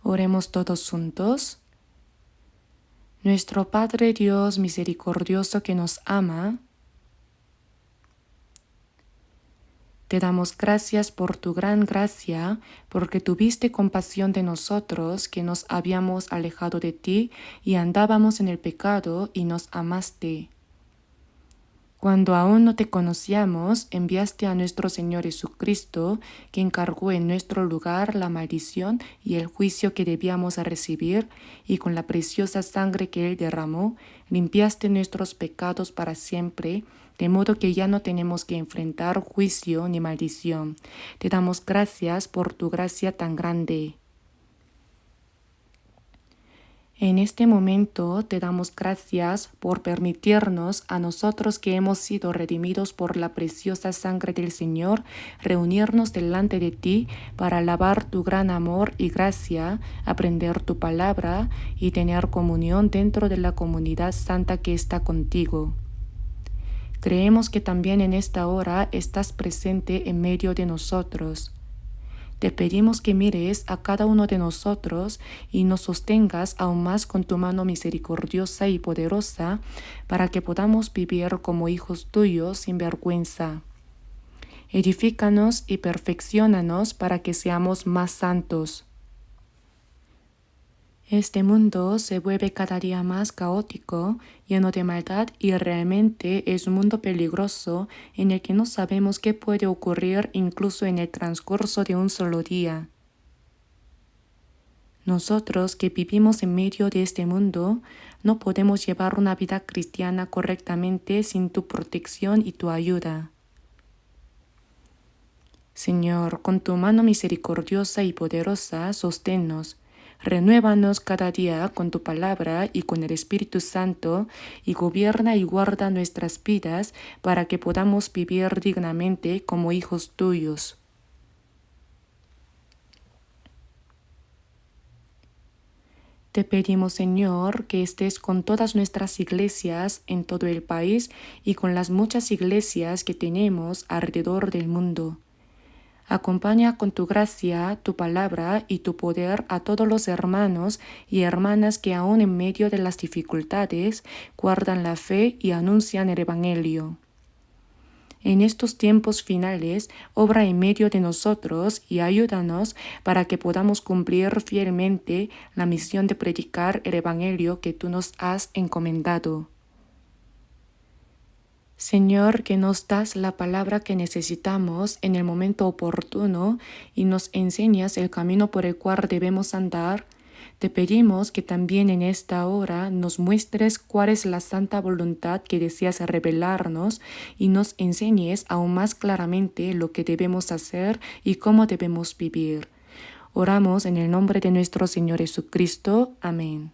Oremos todos juntos. Nuestro Padre Dios misericordioso que nos ama, te damos gracias por tu gran gracia, porque tuviste compasión de nosotros que nos habíamos alejado de ti y andábamos en el pecado y nos amaste. Cuando aún no te conocíamos, enviaste a nuestro Señor Jesucristo, que encargó en nuestro lugar la maldición y el juicio que debíamos recibir, y con la preciosa sangre que Él derramó, limpiaste nuestros pecados para siempre, de modo que ya no tenemos que enfrentar juicio ni maldición. Te damos gracias por tu gracia tan grande. En este momento te damos gracias por permitirnos a nosotros que hemos sido redimidos por la preciosa sangre del Señor, reunirnos delante de ti para alabar tu gran amor y gracia, aprender tu palabra y tener comunión dentro de la comunidad santa que está contigo. Creemos que también en esta hora estás presente en medio de nosotros. Te pedimos que mires a cada uno de nosotros y nos sostengas aún más con tu mano misericordiosa y poderosa para que podamos vivir como hijos tuyos sin vergüenza. Edifícanos y perfecciónanos para que seamos más santos. Este mundo se vuelve cada día más caótico, lleno de maldad y realmente es un mundo peligroso en el que no sabemos qué puede ocurrir incluso en el transcurso de un solo día. Nosotros que vivimos en medio de este mundo no podemos llevar una vida cristiana correctamente sin tu protección y tu ayuda. Señor, con tu mano misericordiosa y poderosa, sosténnos. Renuévanos cada día con tu palabra y con el Espíritu Santo, y gobierna y guarda nuestras vidas para que podamos vivir dignamente como hijos tuyos. Te pedimos, Señor, que estés con todas nuestras iglesias en todo el país y con las muchas iglesias que tenemos alrededor del mundo. Acompaña con tu gracia, tu palabra y tu poder a todos los hermanos y hermanas que aún en medio de las dificultades guardan la fe y anuncian el Evangelio. En estos tiempos finales, obra en medio de nosotros y ayúdanos para que podamos cumplir fielmente la misión de predicar el Evangelio que tú nos has encomendado. Señor, que nos das la palabra que necesitamos en el momento oportuno y nos enseñas el camino por el cual debemos andar, te pedimos que también en esta hora nos muestres cuál es la santa voluntad que deseas revelarnos y nos enseñes aún más claramente lo que debemos hacer y cómo debemos vivir. Oramos en el nombre de nuestro Señor Jesucristo. Amén.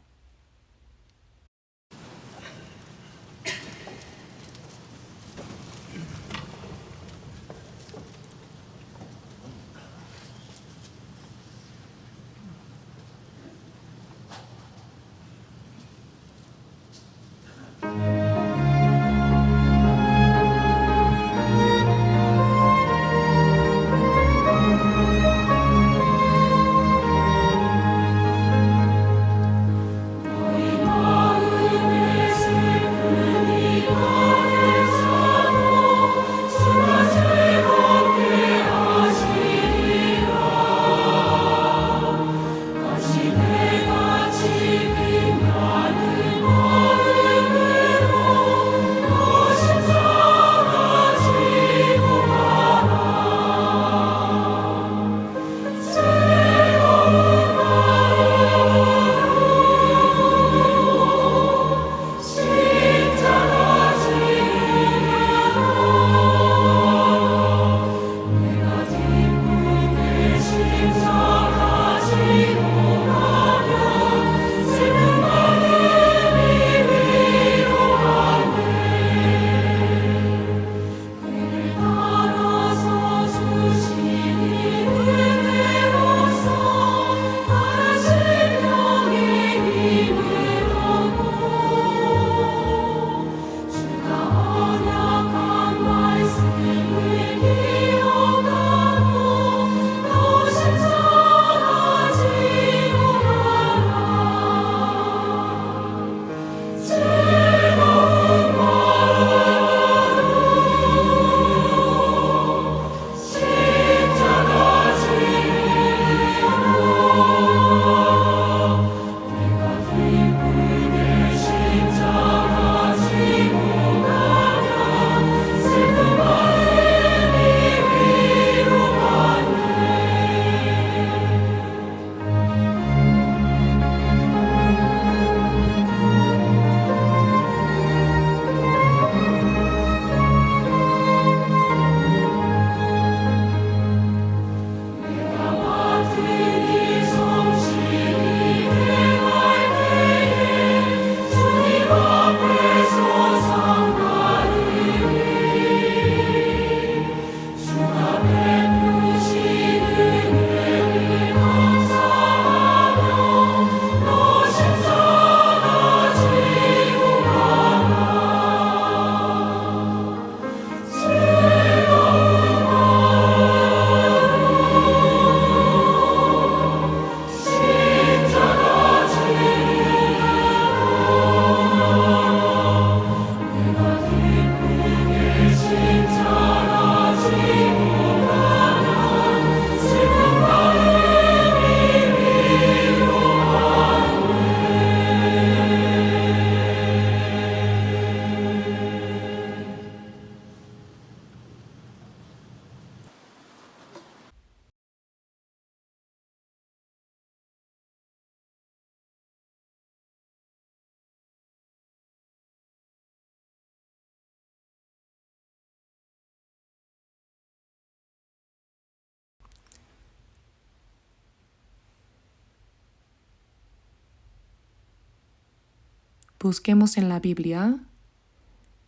Busquemos en la Biblia,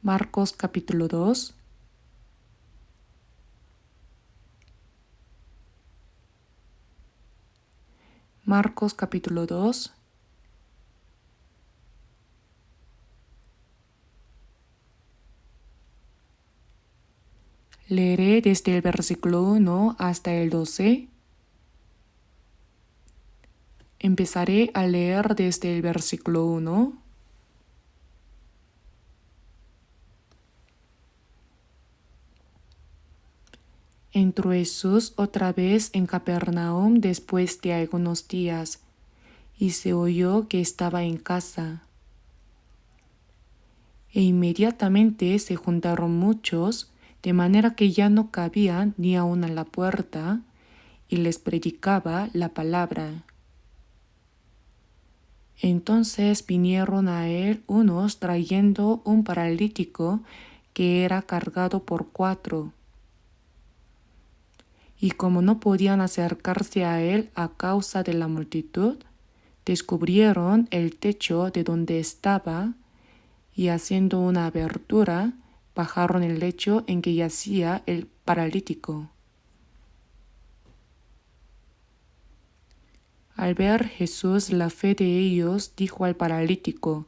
Marcos capítulo 2. Marcos capítulo 2. Leeré desde el versículo 1 hasta el 12. Empezaré a leer desde el versículo 1. Entró Jesús otra vez en Capernaum después de algunos días, y se oyó que estaba en casa. E inmediatamente se juntaron muchos, de manera que ya no cabían ni aun a la puerta, y les predicaba la palabra. Entonces vinieron a él unos trayendo un paralítico que era cargado por 4. Y como no podían acercarse a él a causa de la multitud, descubrieron el techo de donde estaba, y haciendo una abertura, bajaron el lecho en que yacía el paralítico. Al ver Jesús la fe de ellos, dijo al paralítico: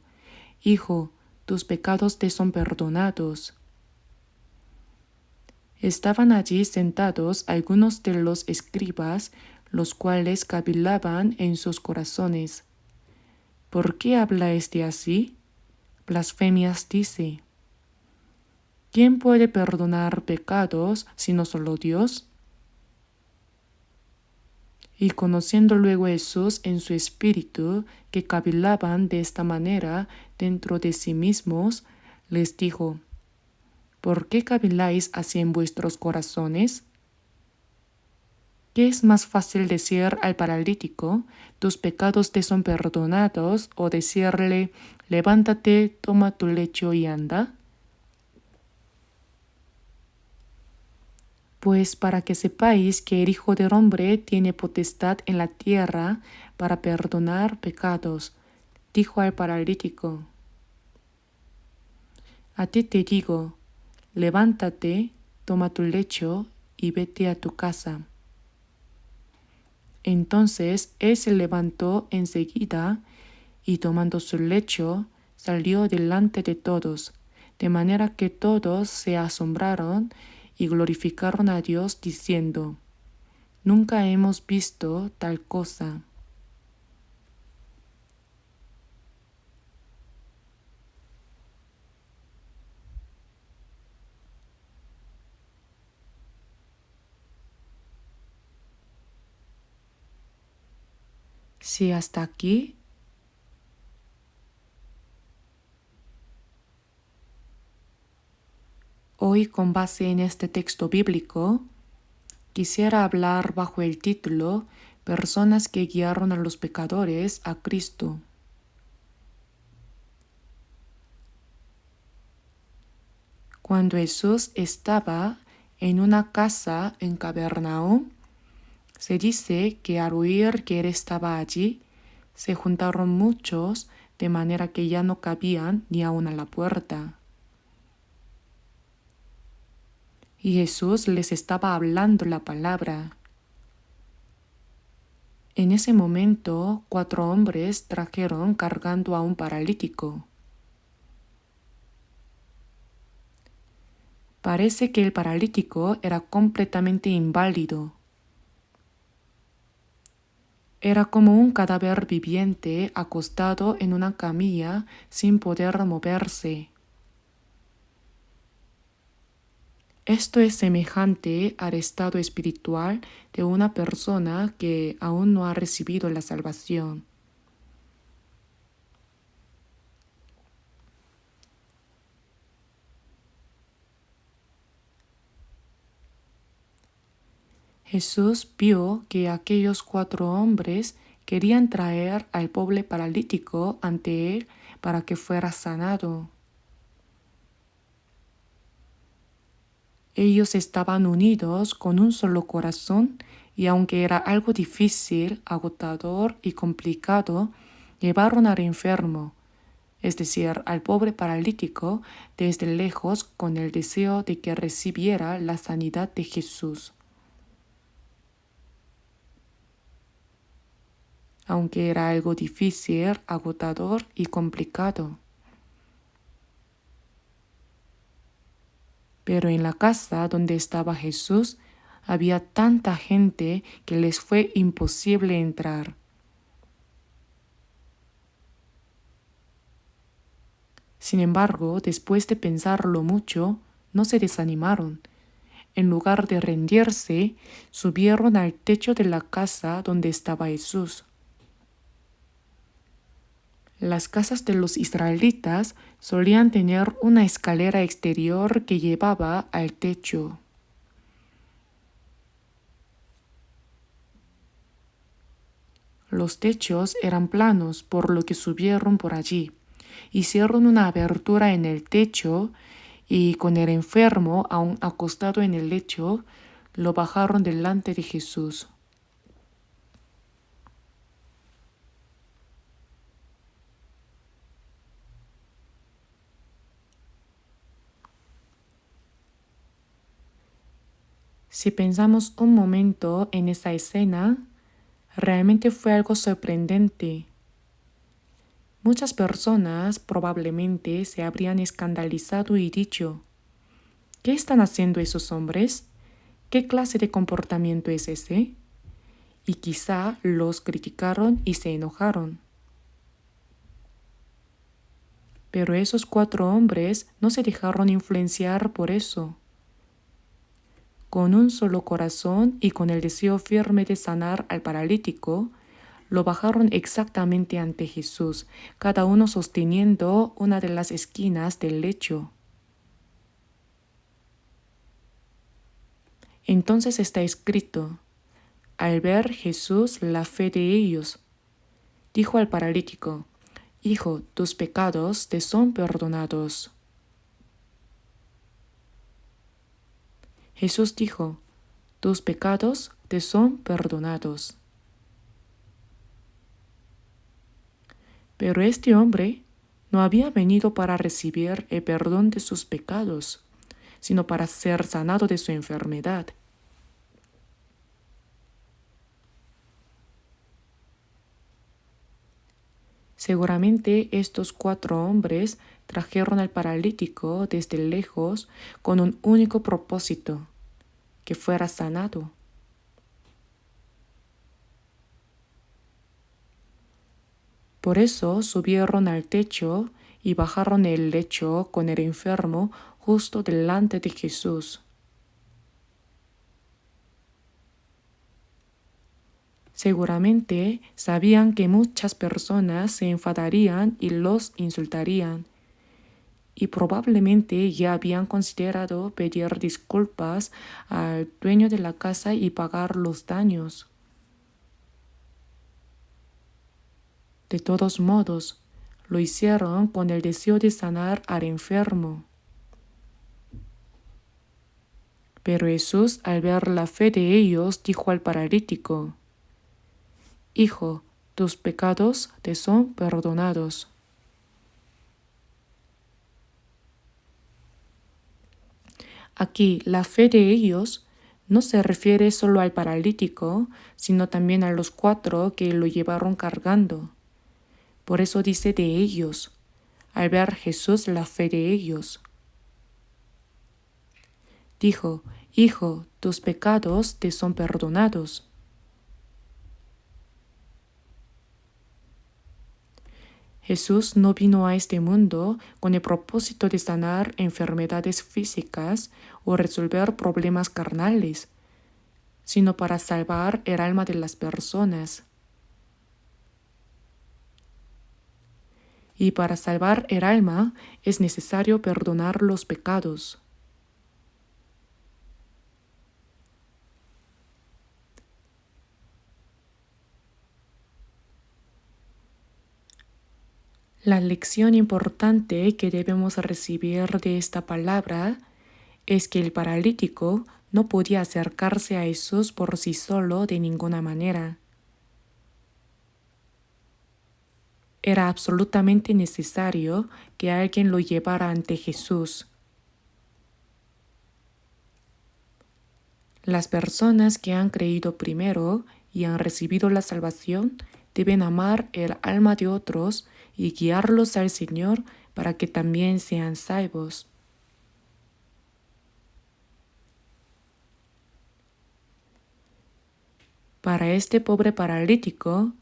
Hijo, tus pecados te son perdonados. Estaban allí sentados algunos de los escribas, los cuales cavilaban en sus corazones: ¿Por qué habla este así? Blasfemias dice. ¿Quién puede perdonar pecados sino solo Dios? Y conociendo luego Jesús en su espíritu que cavilaban de esta manera dentro de sí mismos, les dijo: ¿Por qué caviláis así en vuestros corazones? ¿Qué es más fácil decir al paralítico: tus pecados te son perdonados, o decirle: levántate, toma tu lecho y anda? Pues para que sepáis que el Hijo del Hombre tiene potestad en la tierra para perdonar pecados, dijo al paralítico: a ti te digo, levántate, toma tu lecho y vete a tu casa. Entonces él se levantó enseguida y tomando su lecho salió delante de todos, de manera que todos se asombraron y glorificaron a Dios diciendo: Nunca hemos visto tal cosa. Si hasta aquí, hoy con base en este texto bíblico, quisiera hablar bajo el título Personas que guiaron a los pecadores a Cristo. Cuando Jesús estaba en una casa en Capernaum, se dice que al oír que él estaba allí, se juntaron muchos, de manera que ya no cabían ni aun a la puerta. Y Jesús les estaba hablando la palabra. En ese momento, 4 hombres trajeron cargando a un paralítico. Parece que el paralítico era completamente inválido. Era como un cadáver viviente acostado en una camilla sin poder moverse. Esto es semejante al estado espiritual de una persona que aún no ha recibido la salvación. Jesús vio que aquellos 4 hombres querían traer al pobre paralítico ante él para que fuera sanado. Ellos estaban unidos con un solo corazón, y aunque era algo difícil, agotador y complicado, llevaron al enfermo. es decir, al pobre paralítico, desde lejos con el deseo de que recibiera la sanidad de Jesús. Aunque era algo difícil, agotador y complicado. Pero en la casa donde estaba Jesús había tanta gente que les fue imposible entrar. Sin embargo, después de pensarlo mucho, no se desanimaron. En lugar de rendirse, subieron al techo de la casa donde estaba Jesús. Las casas de los israelitas solían tener una escalera exterior que llevaba al techo. Los techos eran planos, por lo que subieron por allí. Hicieron una abertura en el techo y con el enfermo aún acostado en el lecho, lo bajaron delante de Jesús. Si pensamos un momento en esa escena, realmente fue algo sorprendente. Muchas personas probablemente se habrían escandalizado y dicho, ¿qué están haciendo esos hombres? ¿Qué clase de comportamiento es ese? Y quizá los criticaron y se enojaron. Pero esos 4 hombres no se dejaron influenciar por eso. Con un solo corazón y con el deseo firme de sanar al paralítico, lo bajaron exactamente ante Jesús, cada uno sosteniendo una de las esquinas del lecho. Entonces está escrito, al ver Jesús la fe de ellos, dijo al paralítico, Hijo, tus pecados te son perdonados. Jesús dijo, tus pecados te son perdonados. Pero este hombre no había venido para recibir el perdón de sus pecados, sino para ser sanado de su enfermedad. Seguramente estos 4 hombres trajeron al paralítico desde lejos con un único propósito, que fuera sanado. Por eso subieron al techo y bajaron el lecho con el enfermo justo delante de Jesús. Seguramente sabían que muchas personas se enfadarían y los insultarían, y probablemente ya habían considerado pedir disculpas al dueño de la casa y pagar los daños. De todos modos, lo hicieron con el deseo de sanar al enfermo. Pero Jesús, al ver la fe de ellos, dijo al paralítico, Hijo, tus pecados te son perdonados. Aquí, la fe de ellos no se refiere solo al paralítico, sino también a los 4 que lo llevaron cargando. Por eso dice de ellos, al ver Jesús la fe de ellos. Dijo, Hijo, tus pecados te son perdonados. Jesús no vino a este mundo con el propósito de sanar enfermedades físicas o resolver problemas carnales, sino para salvar el alma de las personas. Y para salvar el alma es necesario perdonar los pecados. La lección importante que debemos recibir de esta palabra es que el paralítico no podía acercarse a Jesús por sí solo de ninguna manera. Era absolutamente necesario que alguien lo llevara ante Jesús. Las personas que han creído primero y han recibido la salvación deben amar el alma de otros y guiarlos al Señor para que también sean salvos. Para este pobre paralítico,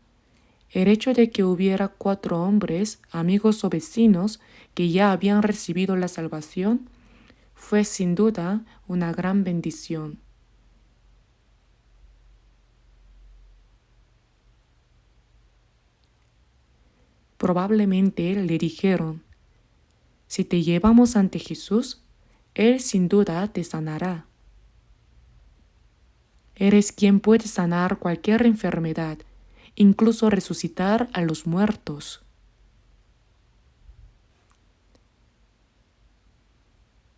el hecho de que hubiera 4 hombres, amigos o vecinos, que ya habían recibido la salvación, fue sin duda una gran bendición. Probablemente le dijeron: si te llevamos ante Jesús, Él sin duda te sanará. Eres quien puede sanar cualquier enfermedad, incluso resucitar a los muertos.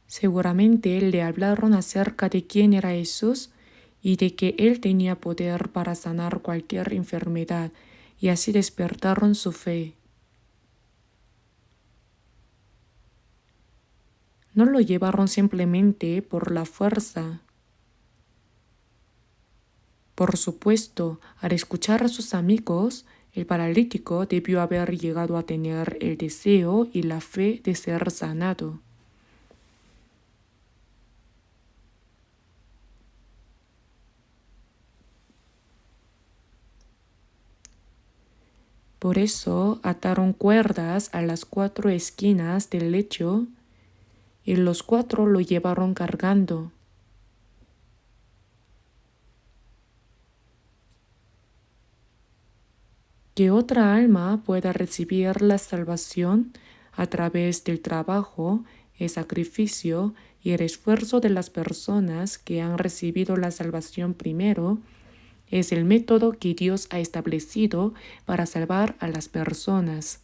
Seguramente le hablaron acerca de quién era Jesús y de que Él tenía poder para sanar cualquier enfermedad, y así despertaron su fe. No lo llevaron simplemente por la fuerza. Por supuesto, al escuchar a sus amigos, el paralítico debió haber llegado a tener el deseo y la fe de ser sanado. Por eso ataron cuerdas a las 4 esquinas del lecho y los 4 lo llevaron cargando. Que otra alma pueda recibir la salvación a través del trabajo, el sacrificio y el esfuerzo de las personas que han recibido la salvación primero, es el método que Dios ha establecido para salvar a las personas.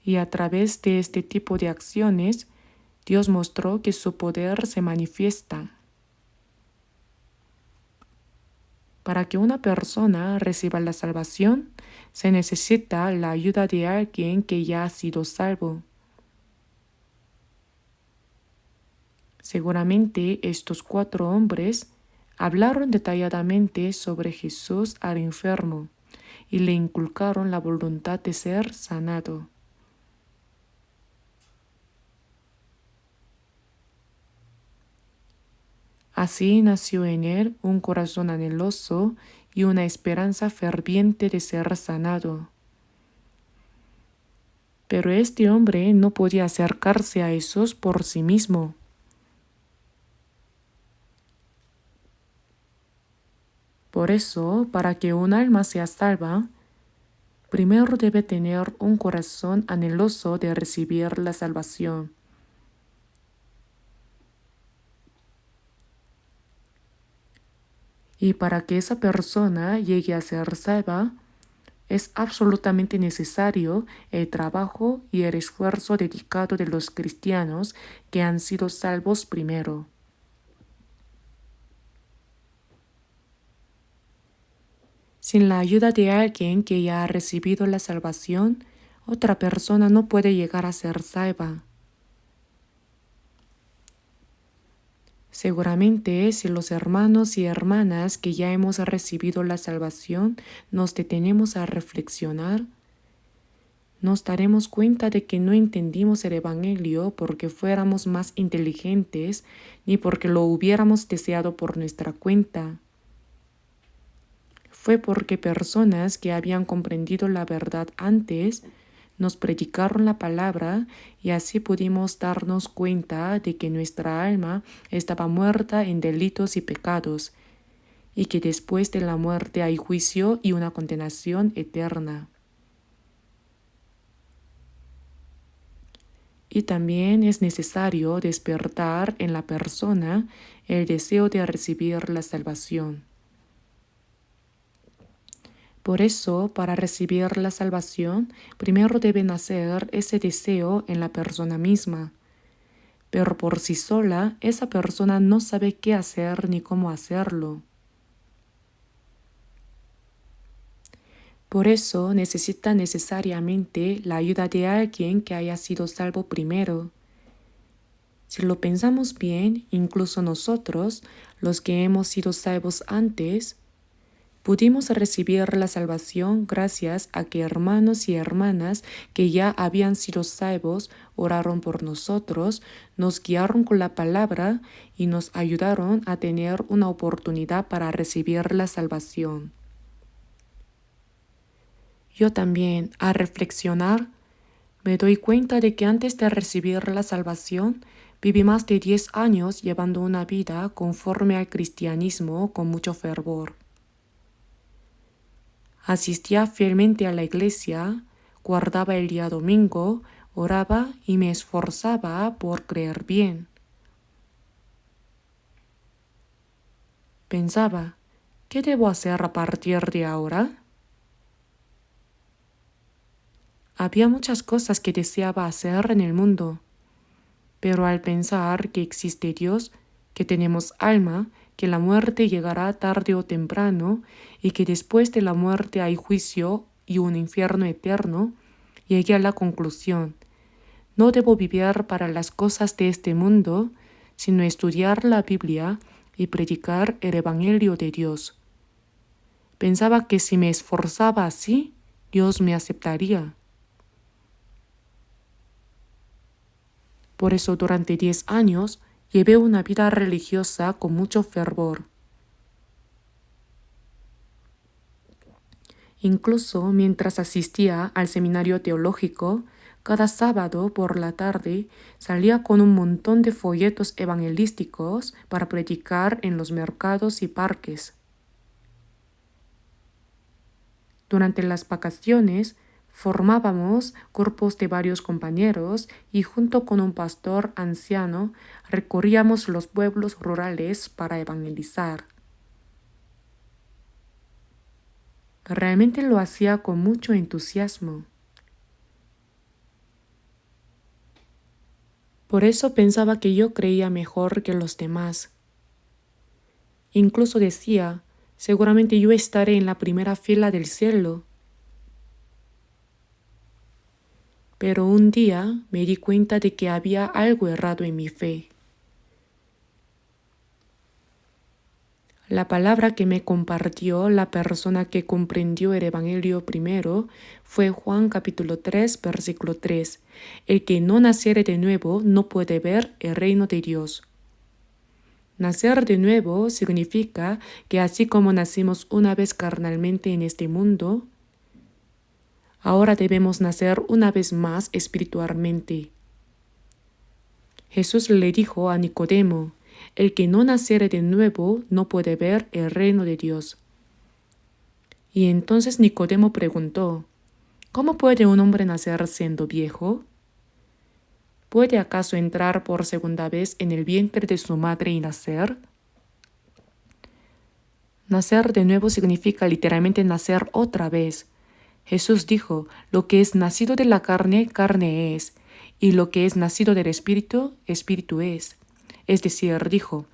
Y a través de este tipo de acciones, Dios mostró que su poder se manifiesta. Para que una persona reciba la salvación, se necesita la ayuda de alguien que ya ha sido salvo. Seguramente estos 4 hombres hablaron detalladamente sobre Jesús al enfermo y le inculcaron la voluntad de ser sanado. Así nació en él un corazón anheloso y una esperanza ferviente de ser sanado. Pero este hombre no podía acercarse a Jesús por sí mismo. Por eso, para que un alma sea salva, primero debe tener un corazón anheloso de recibir la salvación. Y para que esa persona llegue a ser salva, es absolutamente necesario el trabajo y el esfuerzo dedicado de los cristianos que han sido salvos primero. Sin la ayuda de alguien que ya ha recibido la salvación, otra persona no puede llegar a ser salva. Seguramente, si los hermanos y hermanas que ya hemos recibido la salvación nos detenemos a reflexionar, nos daremos cuenta de que no entendimos el Evangelio porque fuéramos más inteligentes ni porque lo hubiéramos deseado por nuestra cuenta. Fue porque personas que habían comprendido la verdad antes nos predicaron la palabra y así pudimos darnos cuenta de que nuestra alma estaba muerta en delitos y pecados y que después de la muerte hay juicio y una condenación eterna. Y también es necesario despertar en la persona el deseo de recibir la salvación. Por eso, para recibir la salvación, primero debe nacer ese deseo en la persona misma. pero por sí sola esa persona no sabe qué hacer ni cómo hacerlo. Por eso necesita necesariamente la ayuda de alguien que haya sido salvo primero. Si lo pensamos bien, incluso nosotros, los que hemos sido salvos antes, pudimos recibir la salvación gracias a que hermanos y hermanas que ya habían sido salvos oraron por nosotros, nos guiaron con la palabra y nos ayudaron a tener una oportunidad para recibir la salvación. Yo también, al reflexionar, me doy cuenta de que antes de recibir la salvación, viví más de 10 años llevando una vida conforme al cristianismo con mucho fervor. Asistía fielmente a la iglesia, guardaba el día domingo, oraba y me esforzaba por creer bien. Pensaba, ¿qué debo hacer a partir de ahora? Había muchas cosas que deseaba hacer en el mundo, pero al pensar que existe Dios, que tenemos alma, que la muerte llegará tarde o temprano y que después de la muerte hay juicio y un infierno eterno, llegué a la conclusión: no debo vivir para las cosas de este mundo, sino estudiar la Biblia y predicar el Evangelio de Dios. Pensaba que si me esforzaba así, Dios me aceptaría. Por eso durante 10 años llevé una vida religiosa con mucho fervor. Incluso mientras asistía al seminario teológico, cada sábado por la tarde salía con un montón de folletos evangelísticos para predicar en los mercados y parques. Durante las vacaciones formábamos grupos de varios compañeros y junto con un pastor anciano recorríamos los pueblos rurales para evangelizar. Realmente lo hacía con mucho entusiasmo. Por eso pensaba que yo creía mejor que los demás. Incluso decía, seguramente yo estaré en la primera fila del cielo. Pero un día me di cuenta de que había algo errado en mi fe. La palabra que me compartió la persona que comprendió el Evangelio primero fue Juan capítulo 3, versículo 3. El que no naciere de nuevo no puede ver el reino de Dios. Nacer de nuevo significa que así como nacimos una vez carnalmente en este mundo, ahora debemos nacer una vez más espiritualmente. Jesús le dijo a Nicodemo: el que no naciere de nuevo no puede ver el reino de Dios. Y entonces Nicodemo preguntó: ¿cómo puede un hombre nacer siendo viejo? ¿Puede acaso entrar por segunda vez en el vientre de su madre y nacer? Nacer de nuevo significa literalmente nacer otra vez. Jesús dijo: lo que es nacido de la carne, carne es, y lo que es nacido del espíritu, espíritu es. Es decir, dijo,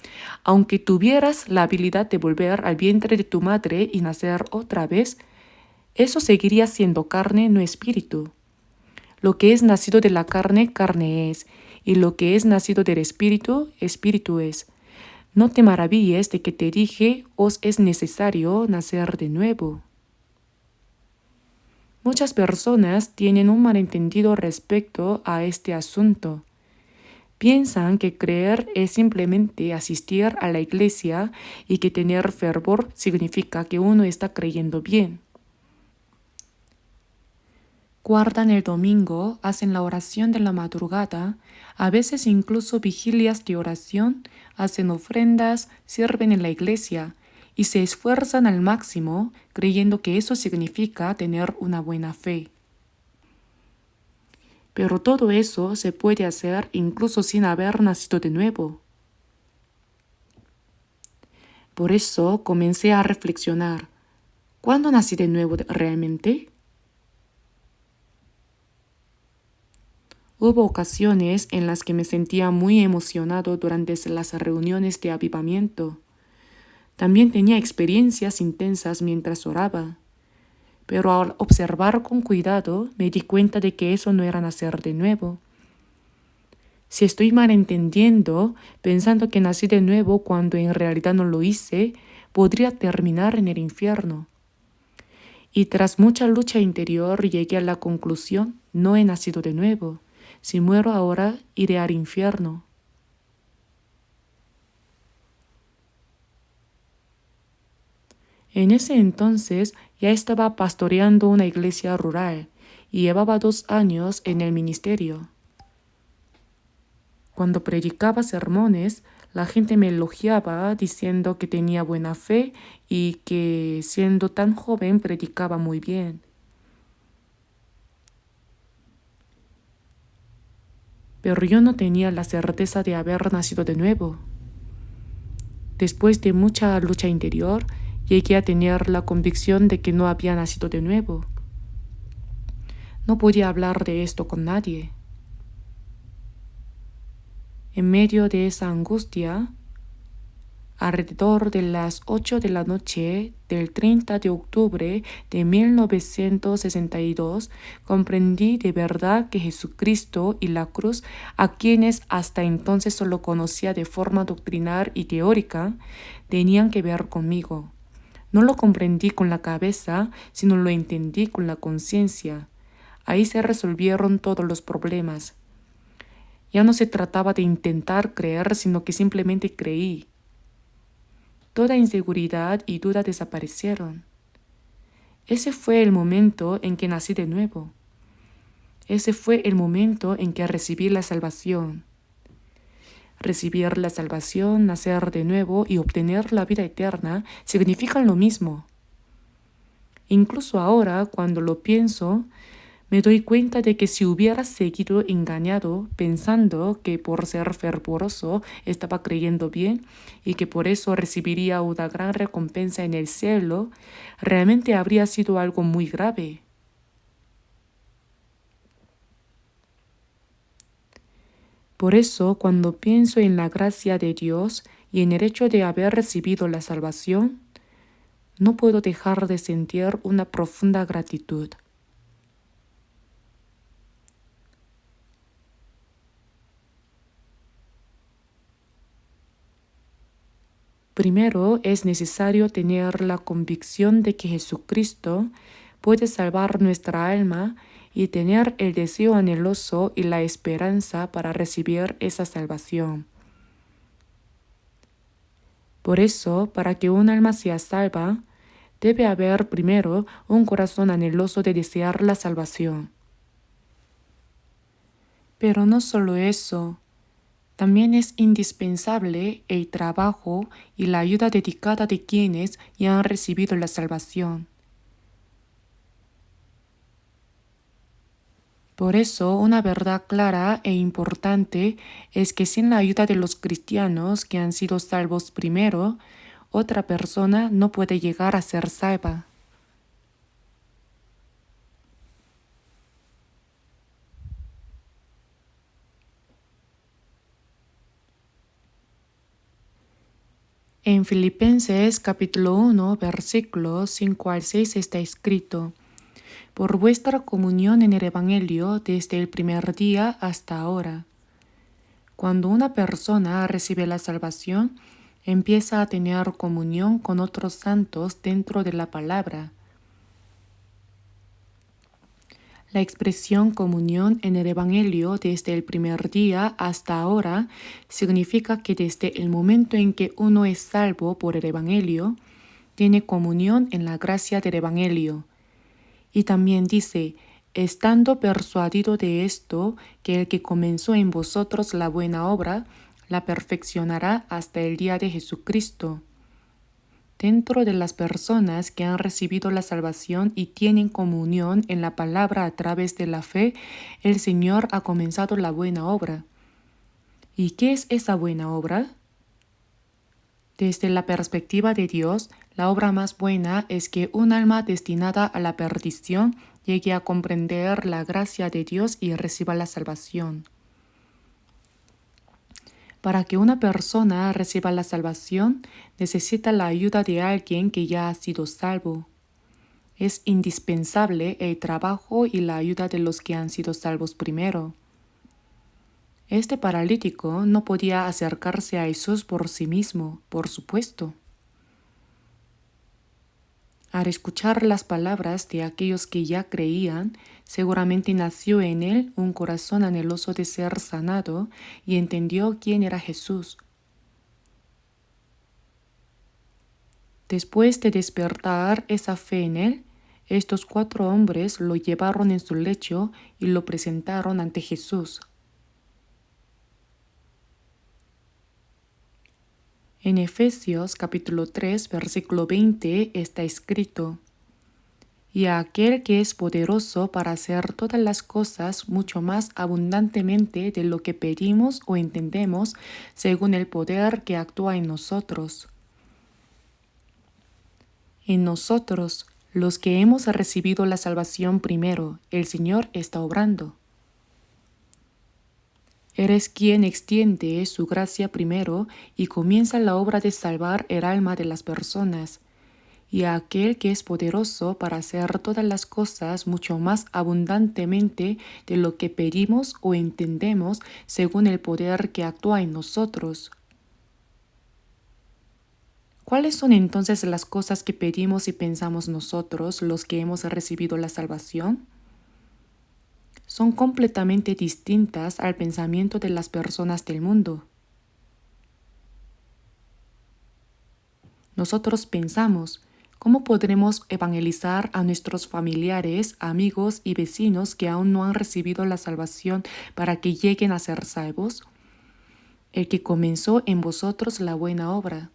aunque tuvieras la habilidad de volver al vientre de tu madre y nacer otra vez, eso seguiría siendo carne, no espíritu. Lo que es nacido de la carne, carne es, y lo que es nacido del espíritu, espíritu es. No te maravilles de que te dije: os es necesario nacer de nuevo. Muchas personas tienen un malentendido respecto a este asunto. Piensan que creer es simplemente asistir a la iglesia y que tener fervor significa que uno está creyendo bien. Guardan el domingo, hacen la oración de la madrugada, a veces incluso vigilias de oración, hacen ofrendas, sirven en la iglesia y se esfuerzan al máximo creyendo que eso significa tener una buena fe. Pero todo eso se puede hacer incluso sin haber nacido de nuevo. Por eso comencé a reflexionar: ¿cuándo nací de nuevo realmente? Hubo ocasiones en las que me sentía muy emocionado durante las reuniones de avivamiento. También tenía experiencias intensas mientras oraba, pero al observar con cuidado me di cuenta de que eso no era nacer de nuevo. Si estoy malentendiendo, pensando que nací de nuevo cuando en realidad no lo hice, podría terminar en el infierno. Y tras mucha lucha interior llegué a la conclusión, no he nacido de nuevo. Si muero ahora, iré al infierno. En ese entonces ya estaba pastoreando una iglesia rural y llevaba 2 años en el ministerio. Cuando predicaba sermones, la gente me elogiaba diciendo que tenía buena fe y que siendo tan joven predicaba muy bien. Pero yo no tenía la certeza de haber nacido de nuevo. Después de mucha lucha interior, llegué a tener la convicción de que no había nacido de nuevo. No podía hablar de esto con nadie. En medio de esa angustia, alrededor de las 8 de la noche del 30 de octubre de 1962, comprendí de verdad que Jesucristo y la cruz, a quienes hasta entonces solo conocía de forma doctrinal y teórica, tenían que ver conmigo. No lo comprendí con la cabeza, sino lo entendí con la conciencia. Ahí se resolvieron todos los problemas. Ya no se trataba de intentar creer, sino que simplemente creí. Toda inseguridad y duda desaparecieron. Ese fue el momento en que nací de nuevo. Ese fue el momento en que recibí la salvación. Recibir la salvación, nacer de nuevo y obtener la vida eterna significan lo mismo. Incluso ahora, cuando lo pienso, me doy cuenta de que si hubiera seguido engañado pensando que por ser fervoroso estaba creyendo bien y que por eso recibiría una gran recompensa en el cielo, realmente habría sido algo muy grave. Por eso, cuando pienso en la gracia de Dios y en el hecho de haber recibido la salvación, no puedo dejar de sentir una profunda gratitud. Primero, es necesario tener la convicción de que Jesucristo puede salvar nuestra alma y tener el deseo anheloso y la esperanza para recibir esa salvación. Por eso, para que un alma sea salva, debe haber primero un corazón anheloso de desear la salvación. Pero no solo eso, también es indispensable el trabajo y la ayuda dedicada de quienes ya han recibido la salvación. Por eso, una verdad clara e importante es que sin la ayuda de los cristianos que han sido salvos primero, otra persona no puede llegar a ser salva. En Filipenses capítulo 1, versículos 5 al 6 está escrito: por vuestra comunión en el Evangelio desde el primer día hasta ahora. Cuando una persona recibe la salvación, empieza a tener comunión con otros santos dentro de la palabra. La expresión comunión en el Evangelio desde el primer día hasta ahora significa que desde el momento en que uno es salvo por el Evangelio, tiene comunión en la gracia del Evangelio. Y también dice, estando persuadido de esto, que el que comenzó en vosotros la buena obra, la perfeccionará hasta el día de Jesucristo. Dentro de las personas que han recibido la salvación y tienen comunión en la palabra a través de la fe, el Señor ha comenzado la buena obra. ¿Y qué es esa buena obra? Desde la perspectiva de Dios, la obra más buena es que un alma destinada a la perdición llegue a comprender la gracia de Dios y reciba la salvación. Para que una persona reciba la salvación, necesita la ayuda de alguien que ya ha sido salvo. Es indispensable el trabajo y la ayuda de los que han sido salvos primero. Este paralítico no podía acercarse a Jesús por sí mismo, por supuesto. Al escuchar las palabras de aquellos que ya creían, seguramente nació en él un corazón anheloso de ser sanado y entendió quién era Jesús. Después de despertar esa fe en él, estos 4 hombres lo llevaron en su lecho y lo presentaron ante Jesús. En Efesios capítulo 3, versículo 20 está escrito: y a aquel que es poderoso para hacer todas las cosas mucho más abundantemente de lo que pedimos o entendemos, según el poder que actúa en nosotros. En nosotros, los que hemos recibido la salvación primero, el Señor está obrando. Eres quien extiende su gracia primero y comienza la obra de salvar el alma de las personas, y a aquel que es poderoso para hacer todas las cosas mucho más abundantemente de lo que pedimos o entendemos según el poder que actúa en nosotros. ¿Cuáles son entonces las cosas que pedimos y pensamos nosotros, los que hemos recibido la salvación? Son completamente distintas al pensamiento de las personas del mundo. Nosotros pensamos: ¿cómo podremos evangelizar a nuestros familiares, amigos y vecinos que aún no han recibido la salvación para que lleguen a ser salvos? El que comenzó en vosotros la buena obra.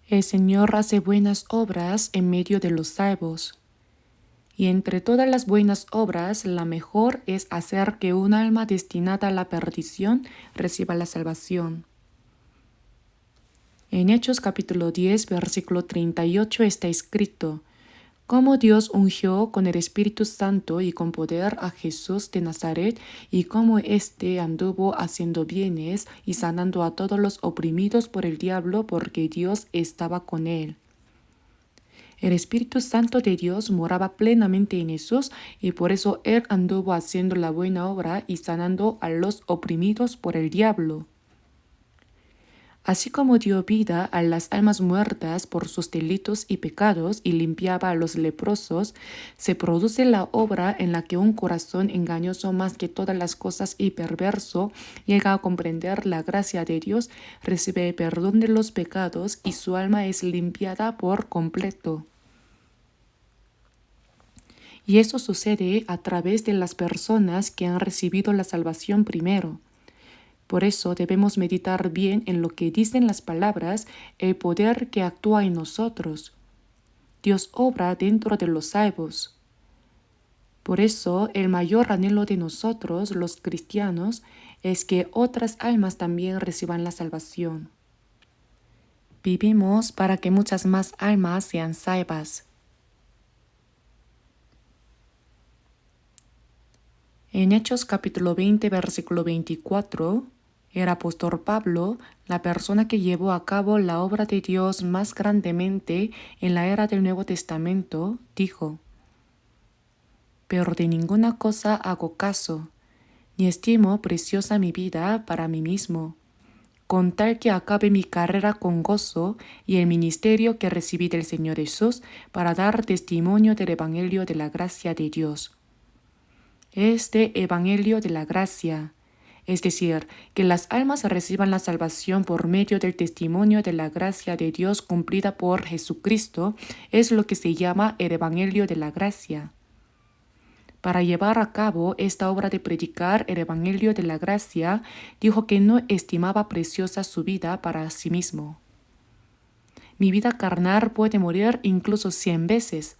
El Señor hace buenas obras en medio de los salvos. Y entre todas las buenas obras, la mejor es hacer que un alma destinada a la perdición reciba la salvación. En Hechos capítulo 10, versículo 38 está escrito: cómo Dios ungió con el Espíritu Santo y con poder a Jesús de Nazaret, y cómo éste anduvo haciendo bienes y sanando a todos los oprimidos por el diablo, porque Dios estaba con él. El Espíritu Santo de Dios moraba plenamente en Jesús y por eso él anduvo haciendo la buena obra y sanando a los oprimidos por el diablo. Así como dio vida a las almas muertas por sus delitos y pecados y limpiaba a los leprosos, se produce la obra en la que un corazón engañoso más que todas las cosas y perverso llega a comprender la gracia de Dios, recibe el perdón de los pecados y su alma es limpiada por completo. Y eso sucede a través de las personas que han recibido la salvación primero. Por eso debemos meditar bien en lo que dicen las palabras, el poder que actúa en nosotros. Dios obra dentro de los salvos. Por eso el mayor anhelo de nosotros, los cristianos, es que otras almas también reciban la salvación. Vivimos para que muchas más almas sean salvas. En Hechos capítulo 20, versículo 24, el apóstol Pablo, la persona que llevó a cabo la obra de Dios más grandemente en la era del Nuevo Testamento, dijo: pero de ninguna cosa hago caso, ni estimo preciosa mi vida para mí mismo, con tal que acabe mi carrera con gozo y el ministerio que recibí del Señor Jesús para dar testimonio del Evangelio de la gracia de Dios. Este Evangelio de la gracia, es decir, que las almas reciban la salvación por medio del testimonio de la gracia de Dios cumplida por Jesucristo, es lo que se llama el Evangelio de la gracia. Para llevar a cabo esta obra de predicar el Evangelio de la gracia, dijo que no estimaba preciosa su vida para sí mismo. Mi vida carnal puede morir incluso 100 veces.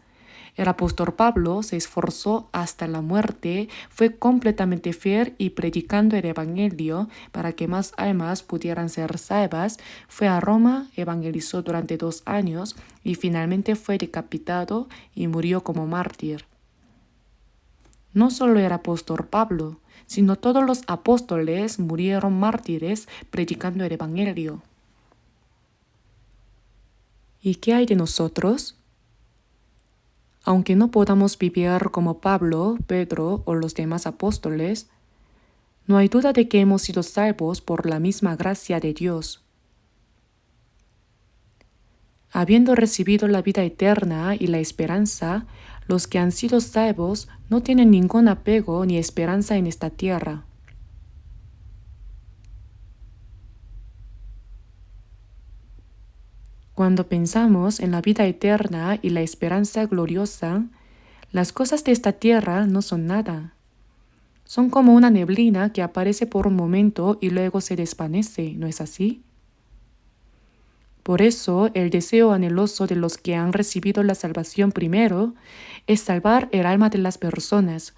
El apóstol Pablo se esforzó hasta la muerte, fue completamente fiel y predicando el Evangelio para que más almas pudieran ser salvas, fue a Roma, evangelizó durante 2 años y finalmente fue decapitado y murió como mártir. No solo el apóstol Pablo, sino todos los apóstoles murieron mártires predicando el Evangelio. ¿Y qué hay de nosotros? Aunque no podamos vivir como Pablo, Pedro o los demás apóstoles, no hay duda de que hemos sido salvos por la misma gracia de Dios. Habiendo recibido la vida eterna y la esperanza, los que han sido salvos no tienen ningún apego ni esperanza en esta tierra. Cuando pensamos en la vida eterna y la esperanza gloriosa, las cosas de esta tierra no son nada. Son como una neblina que aparece por un momento y luego se desvanece, ¿no es así? Por eso, el deseo anheloso de los que han recibido la salvación primero es salvar el alma de las personas,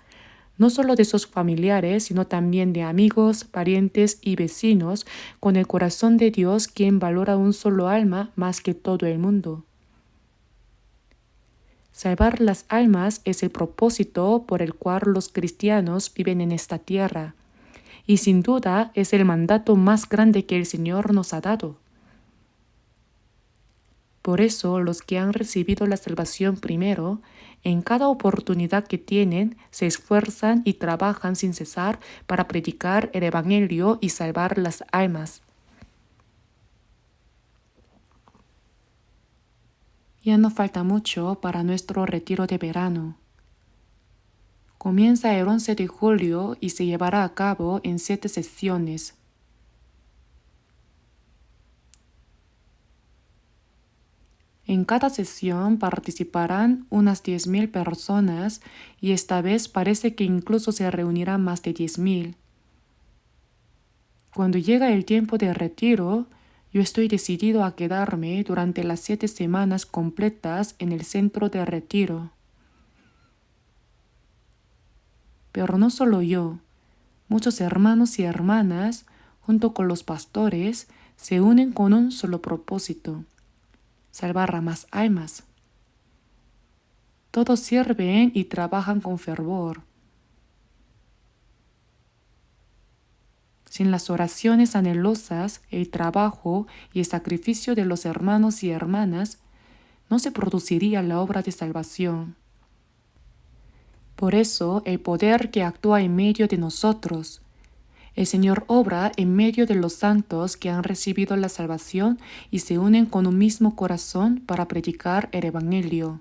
no solo de sus familiares, sino también de amigos, parientes y vecinos, con el corazón de Dios, quien valora un solo alma más que todo el mundo. Salvar las almas es el propósito por el cual los cristianos viven en esta tierra, y sin duda es el mandato más grande que el Señor nos ha dado. Por eso los que han recibido la salvación primero, en cada oportunidad que tienen, se esfuerzan y trabajan sin cesar para predicar el Evangelio y salvar las almas. Ya no falta mucho para nuestro retiro de verano. Comienza el 11 de julio y se llevará a cabo en 7 sesiones. En cada sesión participarán unas 10.000 personas y esta vez parece que incluso se reunirán más de 10.000. Cuando llega el tiempo de retiro, yo estoy decidido a quedarme durante las 7 semanas completas en el centro de retiro. Pero no solo yo, muchos hermanos y hermanas, junto con los pastores, se unen con un solo propósito: salvar a más almas. Todos sirven y trabajan con fervor. Sin las oraciones anhelosas, el trabajo y el sacrificio de los hermanos y hermanas, no se produciría la obra de salvación. Por eso, el poder que actúa en medio de nosotros, el Señor obra en medio de los santos que han recibido la salvación y se unen con un mismo corazón para predicar el Evangelio.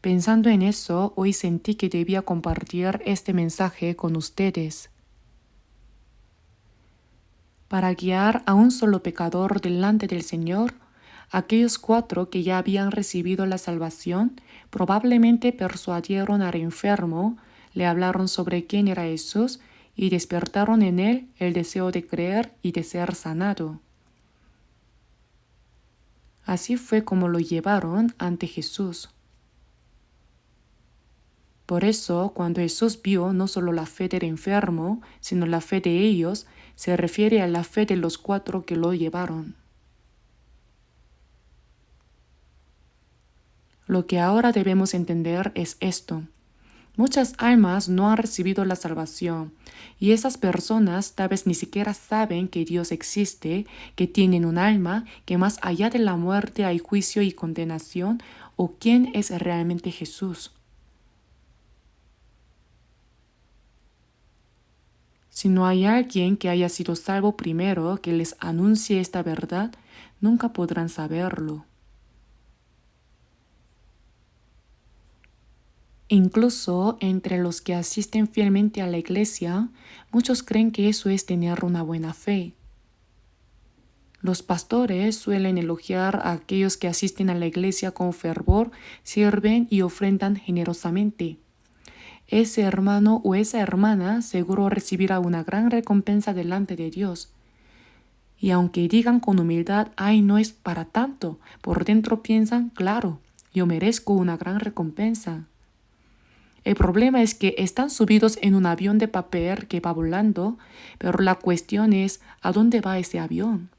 Pensando en eso, hoy sentí que debía compartir este mensaje con ustedes. Para guiar a un solo pecador delante del Señor, aquellos 4 que ya habían recibido la salvación probablemente persuadieron al enfermo, le hablaron sobre quién era Jesús y despertaron en él el deseo de creer y de ser sanado. Así fue como lo llevaron ante Jesús. Por eso, cuando Jesús vio no solo la fe del enfermo, sino la fe de ellos, se refiere a la fe de los 4 que lo llevaron. Lo que ahora debemos entender es esto. Muchas almas no han recibido la salvación y esas personas tal vez ni siquiera saben que Dios existe, que tienen un alma, que más allá de la muerte hay juicio y condenación, o quién es realmente Jesús. Si no hay alguien que haya sido salvo primero que les anuncie esta verdad, nunca podrán saberlo. Incluso entre los que asisten fielmente a la iglesia, muchos creen que eso es tener una buena fe. Los pastores suelen elogiar a aquellos que asisten a la iglesia con fervor, sirven y ofrendan generosamente. Ese hermano o esa hermana seguro recibirá una gran recompensa delante de Dios. Y aunque digan con humildad, ay, no es para tanto, por dentro piensan, claro, yo merezco una gran recompensa. El problema es que están subidos en un avión de papel que va volando, pero la cuestión es, ¿a dónde va ese avión?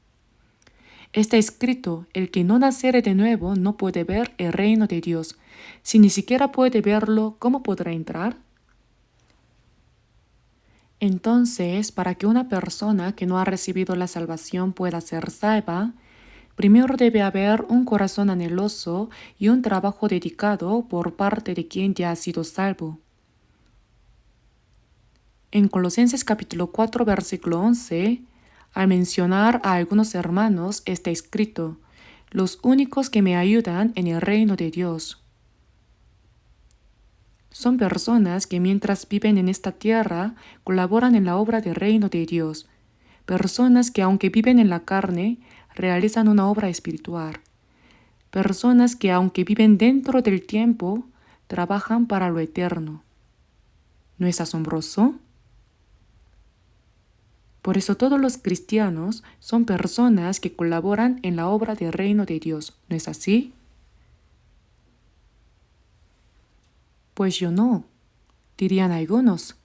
Está escrito, el que no naciere de nuevo no puede ver el reino de Dios. Si ni siquiera puede verlo, ¿cómo podrá entrar? Entonces, para que una persona que no ha recibido la salvación pueda ser salva, primero debe haber un corazón anheloso y un trabajo dedicado por parte de quien ya ha sido salvo. En Colosenses capítulo 4, versículo 11, al mencionar a algunos hermanos está escrito, los únicos que me ayudan en el reino de Dios. Son personas que mientras viven en esta tierra colaboran en la obra del reino de Dios. Personas que aunque viven en la carne, realizan una obra espiritual. Personas que aunque viven dentro del tiempo, trabajan para lo eterno. ¿No es asombroso? Por eso todos los cristianos son personas que colaboran en la obra del reino de Dios. ¿No es así? Pues yo no, dirían algunos.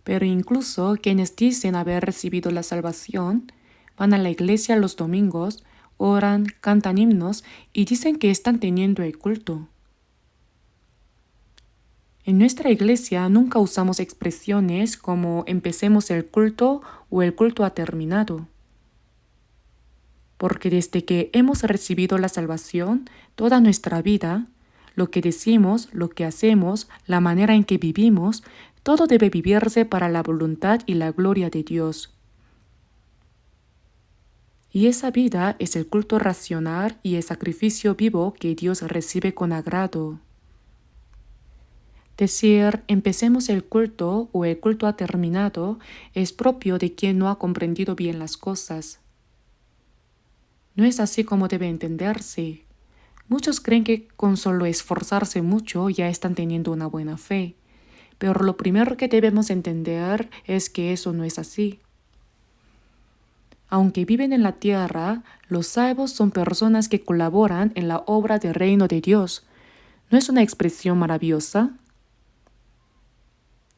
Pero incluso quienes dicen haber recibido la salvación, van a la iglesia los domingos, oran, cantan himnos y dicen que están teniendo el culto. En nuestra iglesia nunca usamos expresiones como empecemos el culto o el culto ha terminado. Porque desde que hemos recibido la salvación, toda nuestra vida, lo que decimos, lo que hacemos, la manera en que vivimos, todo debe vivirse para la voluntad y la gloria de Dios. Y esa vida es el culto racional y el sacrificio vivo que Dios recibe con agrado. Decir, empecemos el culto o el culto ha terminado, es propio de quien no ha comprendido bien las cosas. No es así como debe entenderse. Muchos creen que con solo esforzarse mucho ya están teniendo una buena fe, pero lo primero que debemos entender es que eso no es así. Aunque viven en la tierra, los salvos son personas que colaboran en la obra del reino de Dios. ¿No es una expresión maravillosa?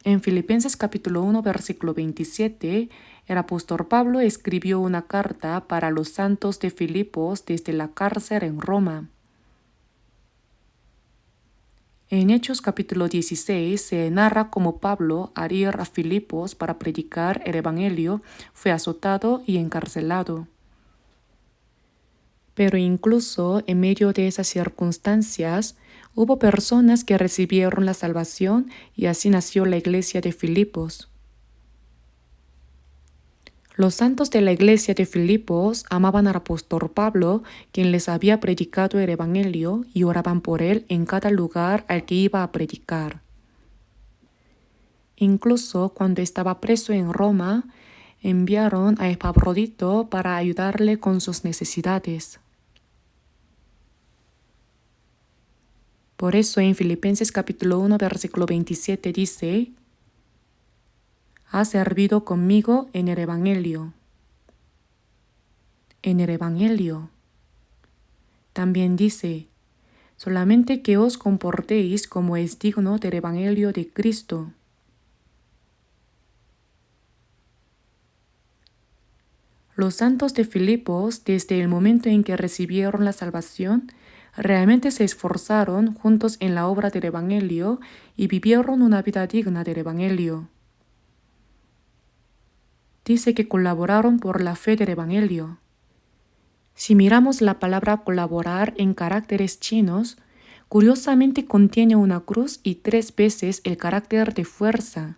En Filipenses capítulo 1, versículo 27, el apóstol Pablo escribió una carta para los santos de Filipos desde la cárcel en Roma. En Hechos capítulo 16 se narra cómo Pablo, al ir a Filipos para predicar el Evangelio, fue azotado y encarcelado. Pero incluso en medio de esas circunstancias, hubo personas que recibieron la salvación y así nació la iglesia de Filipos. Los santos de la iglesia de Filipos amaban al apóstol Pablo, quien les había predicado el Evangelio, y oraban por él en cada lugar al que iba a predicar. Incluso cuando estaba preso en Roma, enviaron a Epafrodito para ayudarle con sus necesidades. Por eso en Filipenses capítulo 1, versículo 27 dice, ha servido conmigo en el Evangelio. En el Evangelio. También dice, solamente que os comportéis como es digno del Evangelio de Cristo. Los santos de Filipos, desde el momento en que recibieron la salvación, realmente se esforzaron juntos en la obra del Evangelio y vivieron una vida digna del Evangelio. Dice que colaboraron por la fe del Evangelio. Si miramos la palabra colaborar en caracteres chinos, curiosamente contiene una cruz y 3 veces el carácter de fuerza.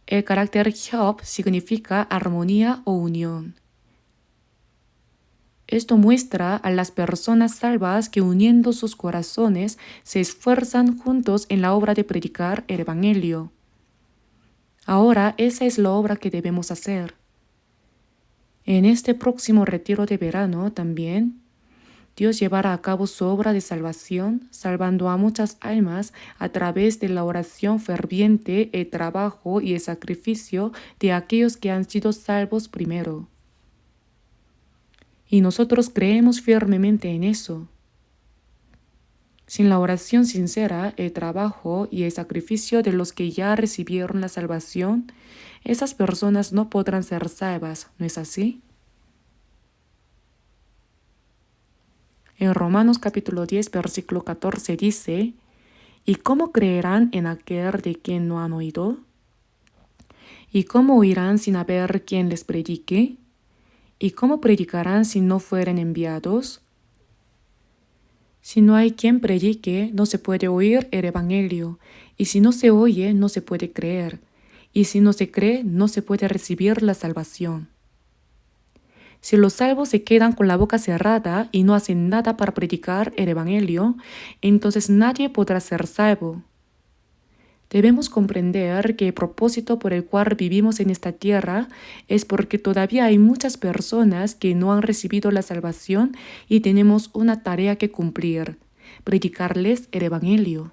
El carácter 협 significa armonía o unión. Esto muestra a las personas salvas que uniendo sus corazones se esfuerzan juntos en la obra de predicar el Evangelio. Ahora esa es la obra que debemos hacer. En este próximo retiro de verano también, Dios llevará a cabo su obra de salvación, salvando a muchas almas a través de la oración ferviente, el trabajo y el sacrificio de aquellos que han sido salvos primero. Y nosotros creemos firmemente en eso. Sin la oración sincera, el trabajo y el sacrificio de los que ya recibieron la salvación, esas personas no podrán ser salvas, ¿no es así? En Romanos capítulo 10, versículo 14 dice, ¿y cómo creerán en aquel de quien no han oído? ¿Y cómo oirán sin haber quien les predique? ¿Y cómo predicarán si no fueren enviados? Si no hay quien predique, no se puede oír el Evangelio, y si no se oye, no se puede creer, y si no se cree, no se puede recibir la salvación. Si los salvos se quedan con la boca cerrada y no hacen nada para predicar el Evangelio, entonces nadie podrá ser salvo. Debemos comprender que el propósito por el cual vivimos en esta tierra es porque todavía hay muchas personas que no han recibido la salvación y tenemos una tarea que cumplir: predicarles el Evangelio.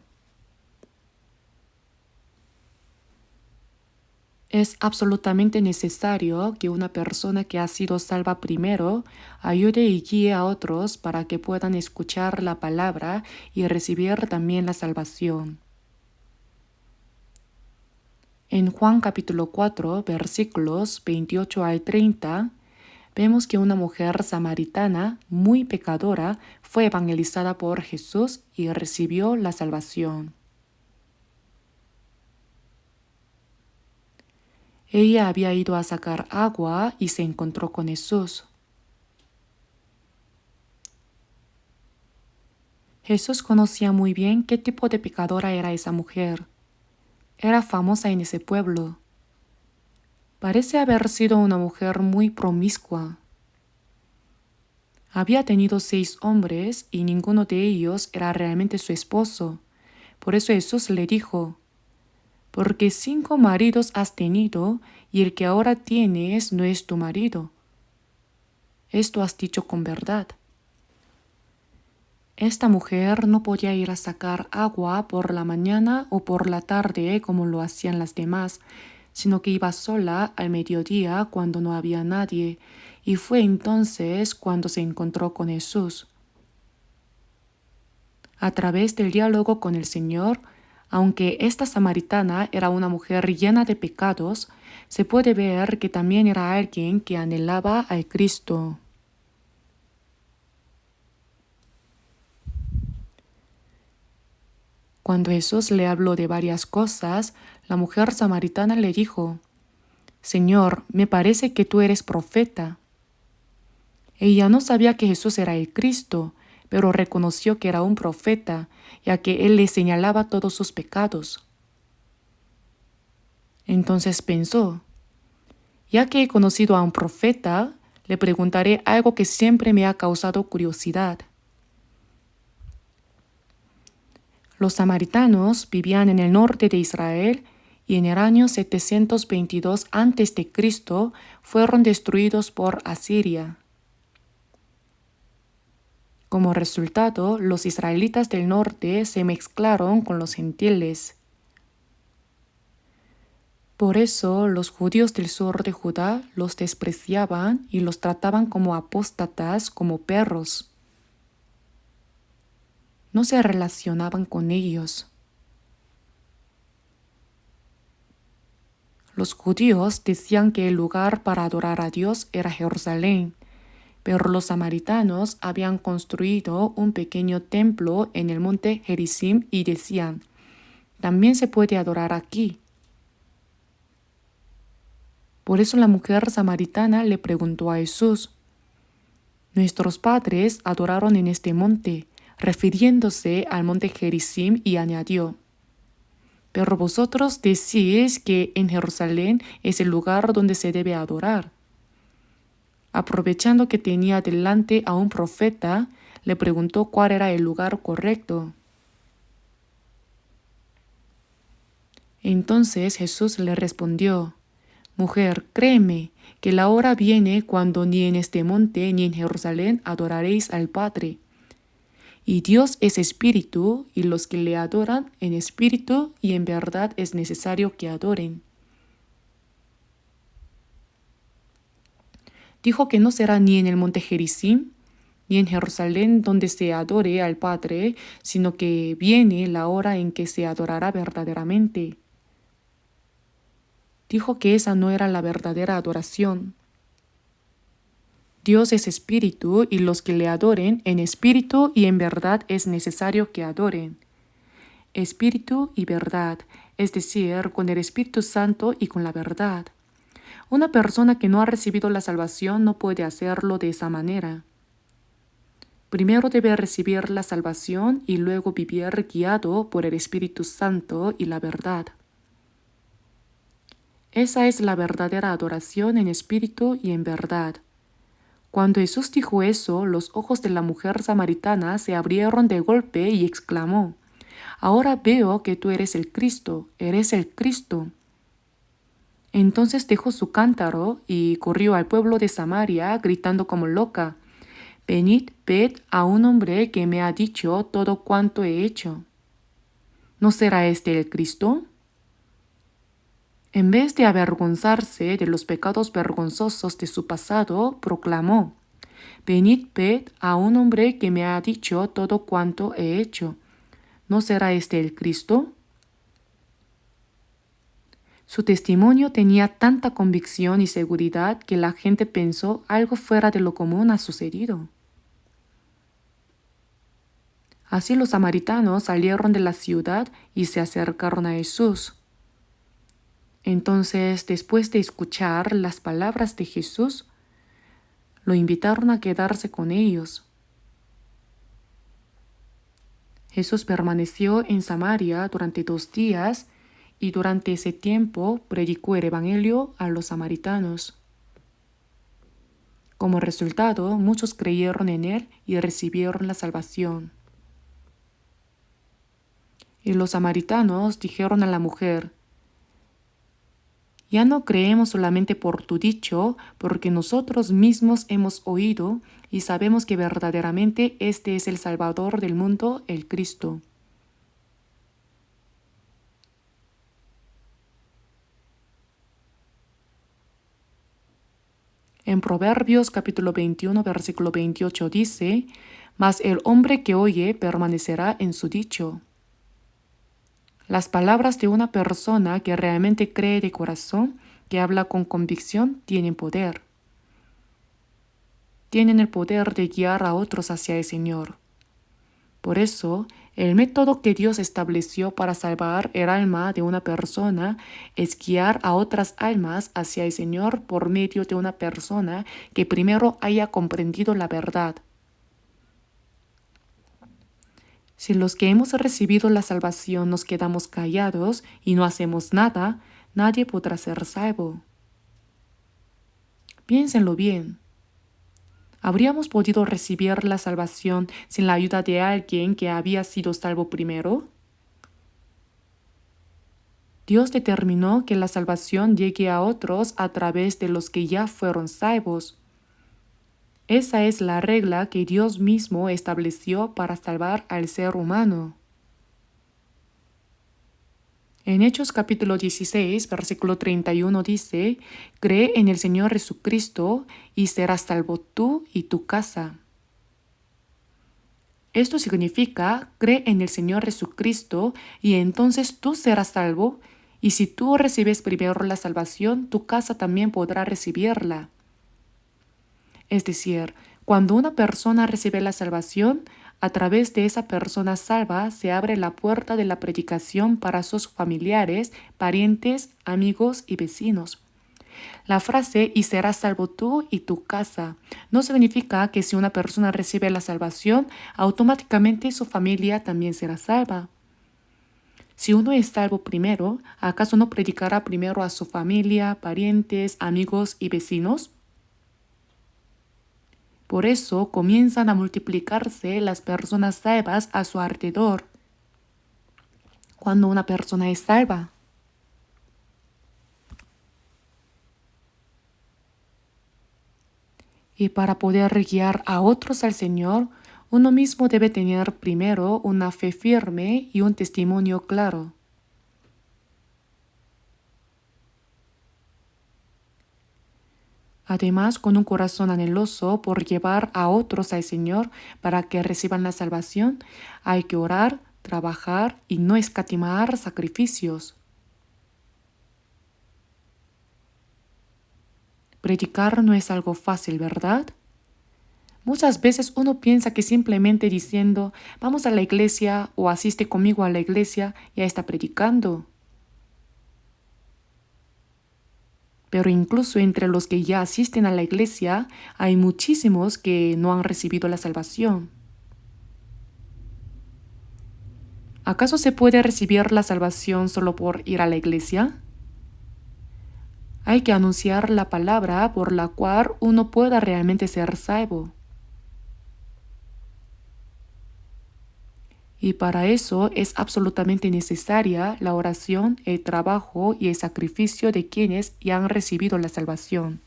Es absolutamente necesario que una persona que ha sido salva primero ayude y guíe a otros para que puedan escuchar la palabra y recibir también la salvación. En Juan capítulo 4, versículos 28 al 30, vemos que una mujer samaritana muy pecadora fue evangelizada por Jesús y recibió la salvación. Ella había ido a sacar agua y se encontró con Jesús. Jesús conocía muy bien qué tipo de pecadora era esa mujer. Era famosa en ese pueblo. Parece haber sido una mujer muy promiscua. Había tenido 6 hombres y ninguno de ellos era realmente su esposo. Por eso Jesús le dijo: porque 5 maridos has tenido y el que ahora tienes no es tu marido. Esto has dicho con verdad. Esta mujer no podía ir a sacar agua por la mañana o por la tarde como lo hacían las demás, sino que iba sola al mediodía cuando no había nadie, y fue entonces cuando se encontró con Jesús. A través del diálogo con el Señor, aunque esta samaritana era una mujer llena de pecados, se puede ver que también era alguien que anhelaba al Cristo. Cuando Jesús le habló de varias cosas, la mujer samaritana le dijo: Señor, me parece que tú eres profeta. Ella no sabía que Jesús era el Cristo, pero reconoció que era un profeta, ya que él le señalaba todos sus pecados. Entonces pensó: ya que he conocido a un profeta, le preguntaré algo que siempre me ha causado curiosidad. Los samaritanos vivían en el norte de Israel y en el año 722 a.C. fueron destruidos por Asiria. Como resultado, los israelitas del norte se mezclaron con los gentiles. Por eso, los judíos del sur de Judá los despreciaban y los trataban como apóstatas, como perros. No se relacionaban con ellos. Los judíos decían que el lugar para adorar a Dios era Jerusalén, pero los samaritanos habían construido un pequeño templo en el monte Gerizim y decían: también se puede adorar aquí. Por eso la mujer samaritana le preguntó a Jesús: nuestros padres adoraron en este monte, refiriéndose al monte Gerizim, y añadió: pero vosotros decís que en Jerusalén es el lugar donde se debe adorar. Aprovechando que tenía delante a un profeta, le preguntó cuál era el lugar correcto. Entonces Jesús le respondió: mujer, créeme que la hora viene cuando ni en este monte ni en Jerusalén adoraréis al Padre. Y Dios es espíritu, y los que le adoran en espíritu y en verdad es necesario que adoren. Dijo que no será ni en el monte Gerizim, ni en Jerusalén donde se adore al Padre, sino que viene la hora en que se adorará verdaderamente. Dijo que esa no era la verdadera adoración. Dios es espíritu, y los que le adoren en espíritu y en verdad es necesario que adoren. espíritu y verdad, es decir, con el Espíritu Santo y con la verdad. Una persona que no ha recibido la salvación no puede hacerlo de esa manera. Primero debe recibir la salvación y luego vivir guiado por el Espíritu Santo y la verdad. Esa es la verdadera adoración en espíritu y en verdad. Cuando Jesús dijo eso, los ojos de la mujer samaritana se abrieron de golpe y exclamó: «Ahora veo que tú eres el Cristo, eres el Cristo». Entonces dejó su cántaro y corrió al pueblo de Samaria gritando como loca: «Venid, ved a un hombre que me ha dicho todo cuanto he hecho. ¿No será este el Cristo?». En vez de avergonzarse de los pecados vergonzosos de su pasado, proclamó: «Venid, ved a un hombre que me ha dicho todo cuanto he hecho. ¿No será este el Cristo?». Su testimonio tenía tanta convicción y seguridad que la gente pensó algo fuera de lo común ha sucedido. Así los samaritanos salieron de la ciudad y se acercaron a Jesús. Entonces, después de escuchar las palabras de Jesús, lo invitaron a quedarse con ellos. Jesús permaneció en Samaria durante 2 días y durante ese tiempo predicó el Evangelio a los samaritanos. Como resultado, muchos creyeron en él y recibieron la salvación. Y los samaritanos dijeron a la mujer: «Ya no creemos solamente por tu dicho, porque nosotros mismos hemos oído y sabemos que verdaderamente este es el Salvador del mundo, el Cristo». En Proverbios capítulo 21, versículo 28 dice: «Mas el hombre que oye permanecerá en su dicho». Las palabras de una persona que realmente cree de corazón, que habla con convicción, tienen poder. Tienen el poder de guiar a otros hacia el Señor. Por eso, el método que Dios estableció para salvar el alma de una persona es guiar a otras almas hacia el Señor por medio de una persona que primero haya comprendido la verdad. Si los que hemos recibido la salvación nos quedamos callados y no hacemos nada, nadie podrá ser salvo. Piénsenlo bien. ¿Habríamos podido recibir la salvación sin la ayuda de alguien que había sido salvo primero? Dios determinó que la salvación llegue a otros a través de los que ya fueron salvos. Esa es la regla que Dios mismo estableció para salvar al ser humano. En Hechos capítulo 16, versículo 31 dice: «Cree en el Señor Jesucristo y serás salvo tú y tu casa». Esto significa: cree en el Señor Jesucristo y entonces tú serás salvo, y si tú recibes primero la salvación, tu casa también podrá recibirla. Es decir, cuando una persona recibe la salvación, a través de esa persona salva se abre la puerta de la predicación para sus familiares, parientes, amigos y vecinos. La frase «y serás salvo tú y tu casa» no significa que si una persona recibe la salvación, automáticamente su familia también será salva. Si uno es salvo primero, ¿acaso no predicará primero a su familia, parientes, amigos y vecinos? Por eso comienzan a multiplicarse las personas salvas a su alrededor. Cuando una persona es salva, y para poder guiar a otros al Señor, uno mismo debe tener primero una fe firme y un testimonio claro. Además, con un corazón anheloso por llevar a otros al Señor para que reciban la salvación, hay que orar, trabajar y no escatimar sacrificios. Predicar no es algo fácil, ¿verdad? Muchas veces uno piensa que simplemente diciendo, vamos a la iglesia o asiste conmigo a la iglesia, ya está predicando. Pero incluso entre los que ya asisten a la iglesia, hay muchísimos que no han recibido la salvación. ¿Acaso se puede recibir la salvación solo por ir a la iglesia? Hay que anunciar la palabra por la cual uno pueda realmente ser salvo. Y para eso es absolutamente necesaria la oración, el trabajo y el sacrificio de quienes ya han recibido la salvación.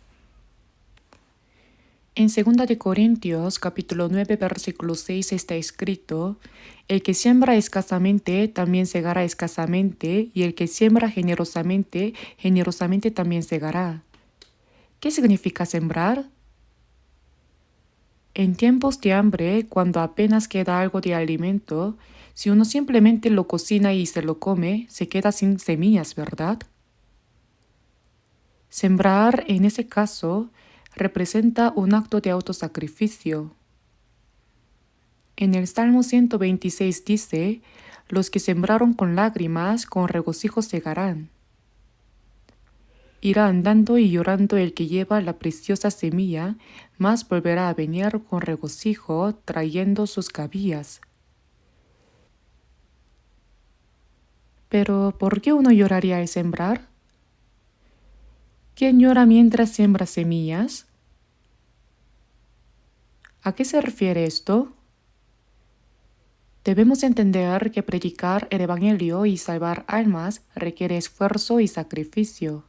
En 2 de Corintios capítulo 9 versículo 6 está escrito: el que siembra escasamente también segará escasamente, y el que siembra generosamente, generosamente también segará. ¿Qué significa sembrar? En tiempos de hambre, cuando apenas queda algo de alimento, si uno simplemente lo cocina y se lo come, se queda sin semillas, ¿verdad? Sembrar, en ese caso, representa un acto de autosacrificio. En el Salmo 126 dice: los que sembraron con lágrimas, con regocijo segarán. Irá andando y llorando el que lleva la preciosa semilla, mas volverá a venir con regocijo, trayendo sus cabillas. Pero, ¿por qué uno lloraría al sembrar? ¿Quién llora mientras siembra semillas? ¿A qué se refiere esto? Debemos entender que predicar el Evangelio y salvar almas requiere esfuerzo y sacrificio.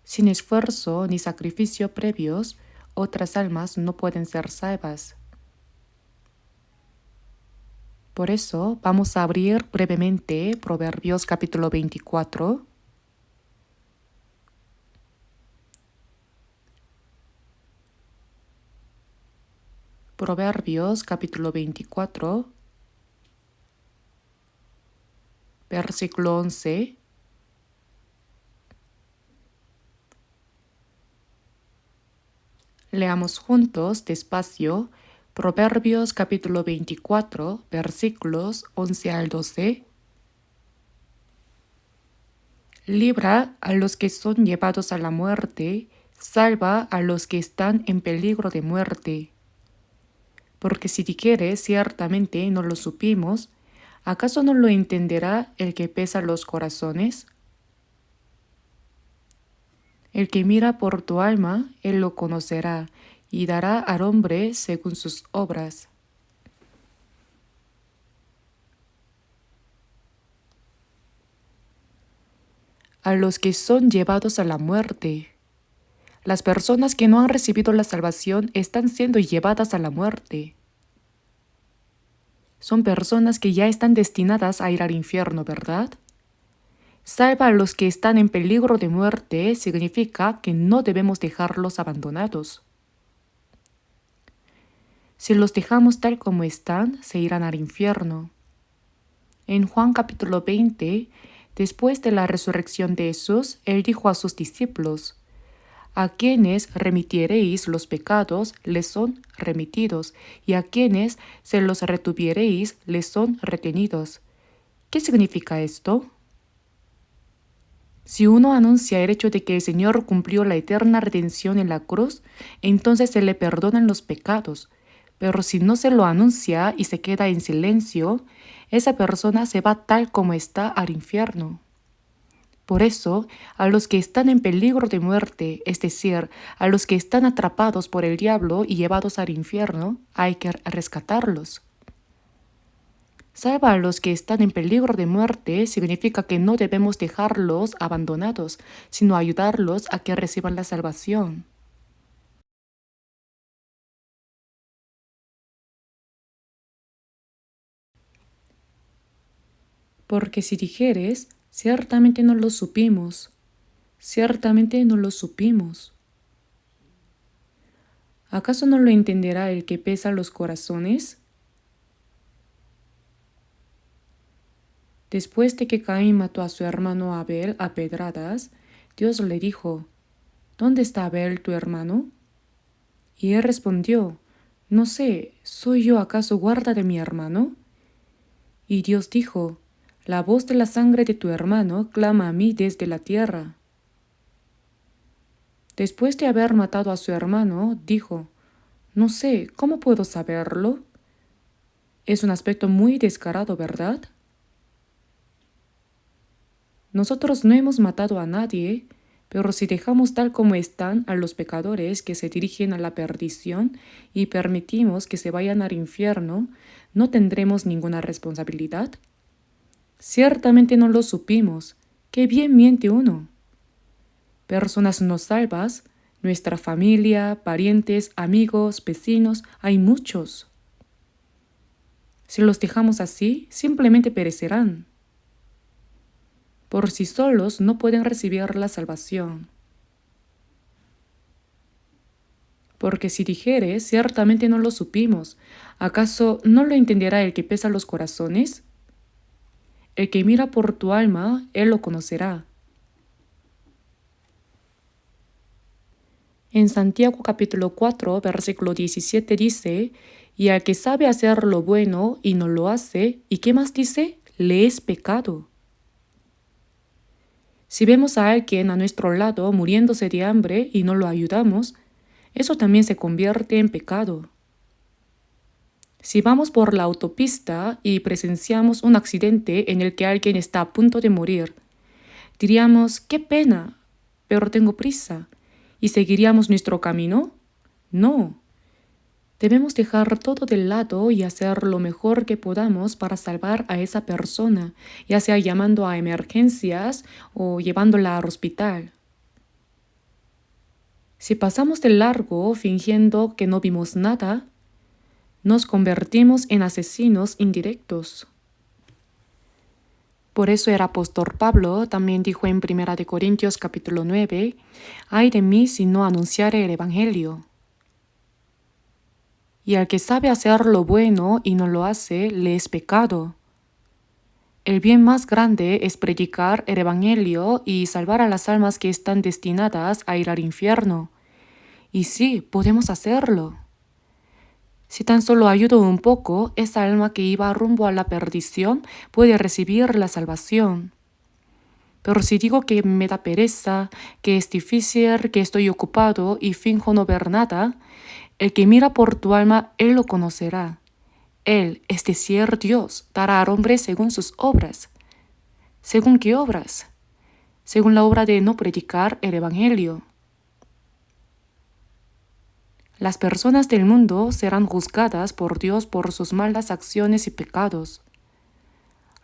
Sin esfuerzo ni sacrificio previos, otras almas no pueden ser salvas. Por eso vamos a abrir brevemente Proverbios capítulo 24. Proverbios capítulo 24, versículo 11. Leamos juntos despacio Proverbios capítulo 24, versículos 11 al 12. Libra a los que son llevados a la muerte, salva a los que están en peligro de muerte. Porque si dijeres ciertamente no lo supimos, ¿acaso no lo entenderá el que pesa los corazones? El que mira por tu alma, él lo conocerá, y dará al hombre según sus obras. A los que son llevados a la muerte. Las personas que no han recibido la salvación están siendo llevadas a la muerte. Son personas que ya están destinadas a ir al infierno, ¿verdad? Salva a los que están en peligro de muerte significa que no debemos dejarlos abandonados. Si los dejamos tal como están, se irán al infierno. En Juan capítulo 20, después de la resurrección de Jesús, él dijo a sus discípulos: a quienes remitiereis los pecados, les son remitidos, y a quienes se los retuviereis, les son retenidos. ¿Qué significa esto? Si uno anuncia el hecho de que el Señor cumplió la eterna redención en la cruz, entonces se le perdonan los pecados. Pero si no se lo anuncia y se queda en silencio, esa persona se va tal como está al infierno. Por eso, a los que están en peligro de muerte, es decir, a los que están atrapados por el diablo y llevados al infierno, hay que rescatarlos. Salva a los que están en peligro de muerte significa que no debemos dejarlos abandonados, sino ayudarlos a que reciban la salvación. Porque si dijeres, ciertamente no lo supimos, ciertamente no lo supimos. ¿Acaso no lo entenderá el que pesa los corazones? Después de que Caín mató a su hermano Abel a pedradas, Dios le dijo: ¿dónde está Abel tu hermano? Y él respondió, no sé, ¿soy yo acaso guarda de mi hermano? Y Dios dijo, la voz de la sangre de tu hermano clama a mí desde la tierra. Después de haber matado a su hermano, dijo, no sé, ¿cómo puedo saberlo? Es un aspecto muy descarado, ¿verdad? Nosotros no hemos matado a nadie, pero si dejamos tal como están a los pecadores que se dirigen a la perdición y permitimos que se vayan al infierno, ¿no tendremos ninguna responsabilidad? Ciertamente no lo supimos. ¡Qué bien miente uno! Personas no salvas, nuestra familia, parientes, amigos, vecinos, hay muchos. Si los dejamos así, simplemente perecerán. Por sí solos no pueden recibir la salvación. Porque si dijeres, ciertamente no lo supimos, ¿acaso no lo entenderá el que pesa los corazones? El que mira por tu alma, él lo conocerá. En Santiago capítulo 4, versículo 17 dice, y al que sabe hacer lo bueno y no lo hace, ¿y qué más dice? Le es pecado. Si vemos a alguien a nuestro lado muriéndose de hambre y no lo ayudamos, eso también se convierte en pecado. Si vamos por la autopista y presenciamos un accidente en el que alguien está a punto de morir, diríamos, qué pena, pero tengo prisa, ¿y seguiríamos nuestro camino? No. Debemos dejar todo de lado y hacer lo mejor que podamos para salvar a esa persona, ya sea llamando a emergencias o llevándola al hospital. Si pasamos de largo fingiendo que no vimos nada, nos convertimos en asesinos indirectos. Por eso el apóstol Pablo también dijo en 1 Corintios capítulo 9, «Ay de mí si no anunciare el evangelio». Y al que sabe hacer lo bueno y no lo hace, le es pecado. El bien más grande es predicar el evangelio y salvar a las almas que están destinadas a ir al infierno. Y sí, podemos hacerlo. Si tan solo ayudo un poco, esa alma que iba rumbo a la perdición puede recibir la salvación. Pero si digo que me da pereza, que es difícil, que estoy ocupado y finjo no ver nada, el que mira por tu alma, él lo conocerá. Él, es decir, Dios, dará al hombre según sus obras. ¿Según qué obras? Según la obra de no predicar el evangelio. Las personas del mundo serán juzgadas por Dios por sus malas acciones y pecados.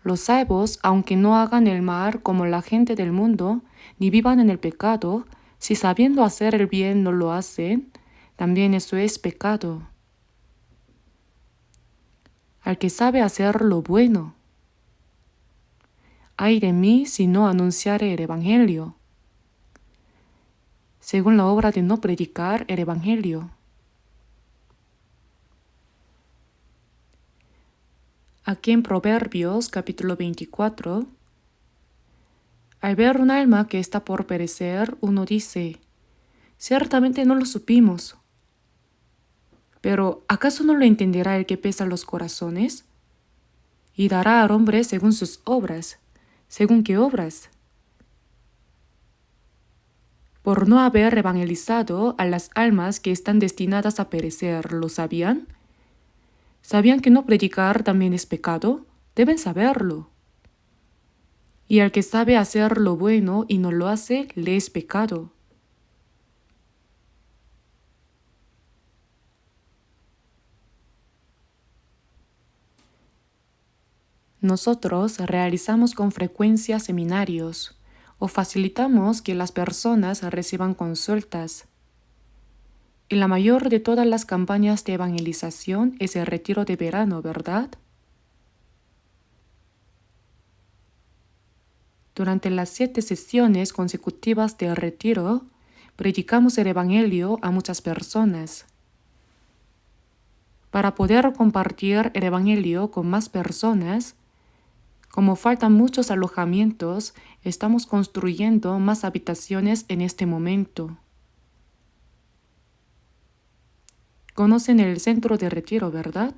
Los salvos, aunque no hagan el mal como la gente del mundo, ni vivan en el pecado, si sabiendo hacer el bien no lo hacen, también eso es pecado. Al que sabe hacer lo bueno. Ay de mí si no anunciare el evangelio. Según la obra de no predicar el evangelio. Aquí en Proverbios capítulo 24, al ver un alma que está por perecer, uno dice, ciertamente no lo supimos. Pero ¿acaso no lo entenderá el que pesa los corazones? Y dará al hombre según sus obras. ¿Según qué obras? Por no haber evangelizado a las almas que están destinadas a perecer, ¿lo sabían? ¿Sabían que no predicar también es pecado? Deben saberlo. Y al que sabe hacer lo bueno y no lo hace, le es pecado. Nosotros realizamos con frecuencia seminarios o facilitamos que las personas reciban consultas. Y la mayor de todas las campañas de evangelización es el retiro de verano, ¿verdad? Durante las 7 sesiones consecutivas del retiro, predicamos el Evangelio a muchas personas. Para poder compartir el Evangelio con más personas, como faltan muchos alojamientos, estamos construyendo más habitaciones en este momento. Conocen el centro de retiro, ¿verdad?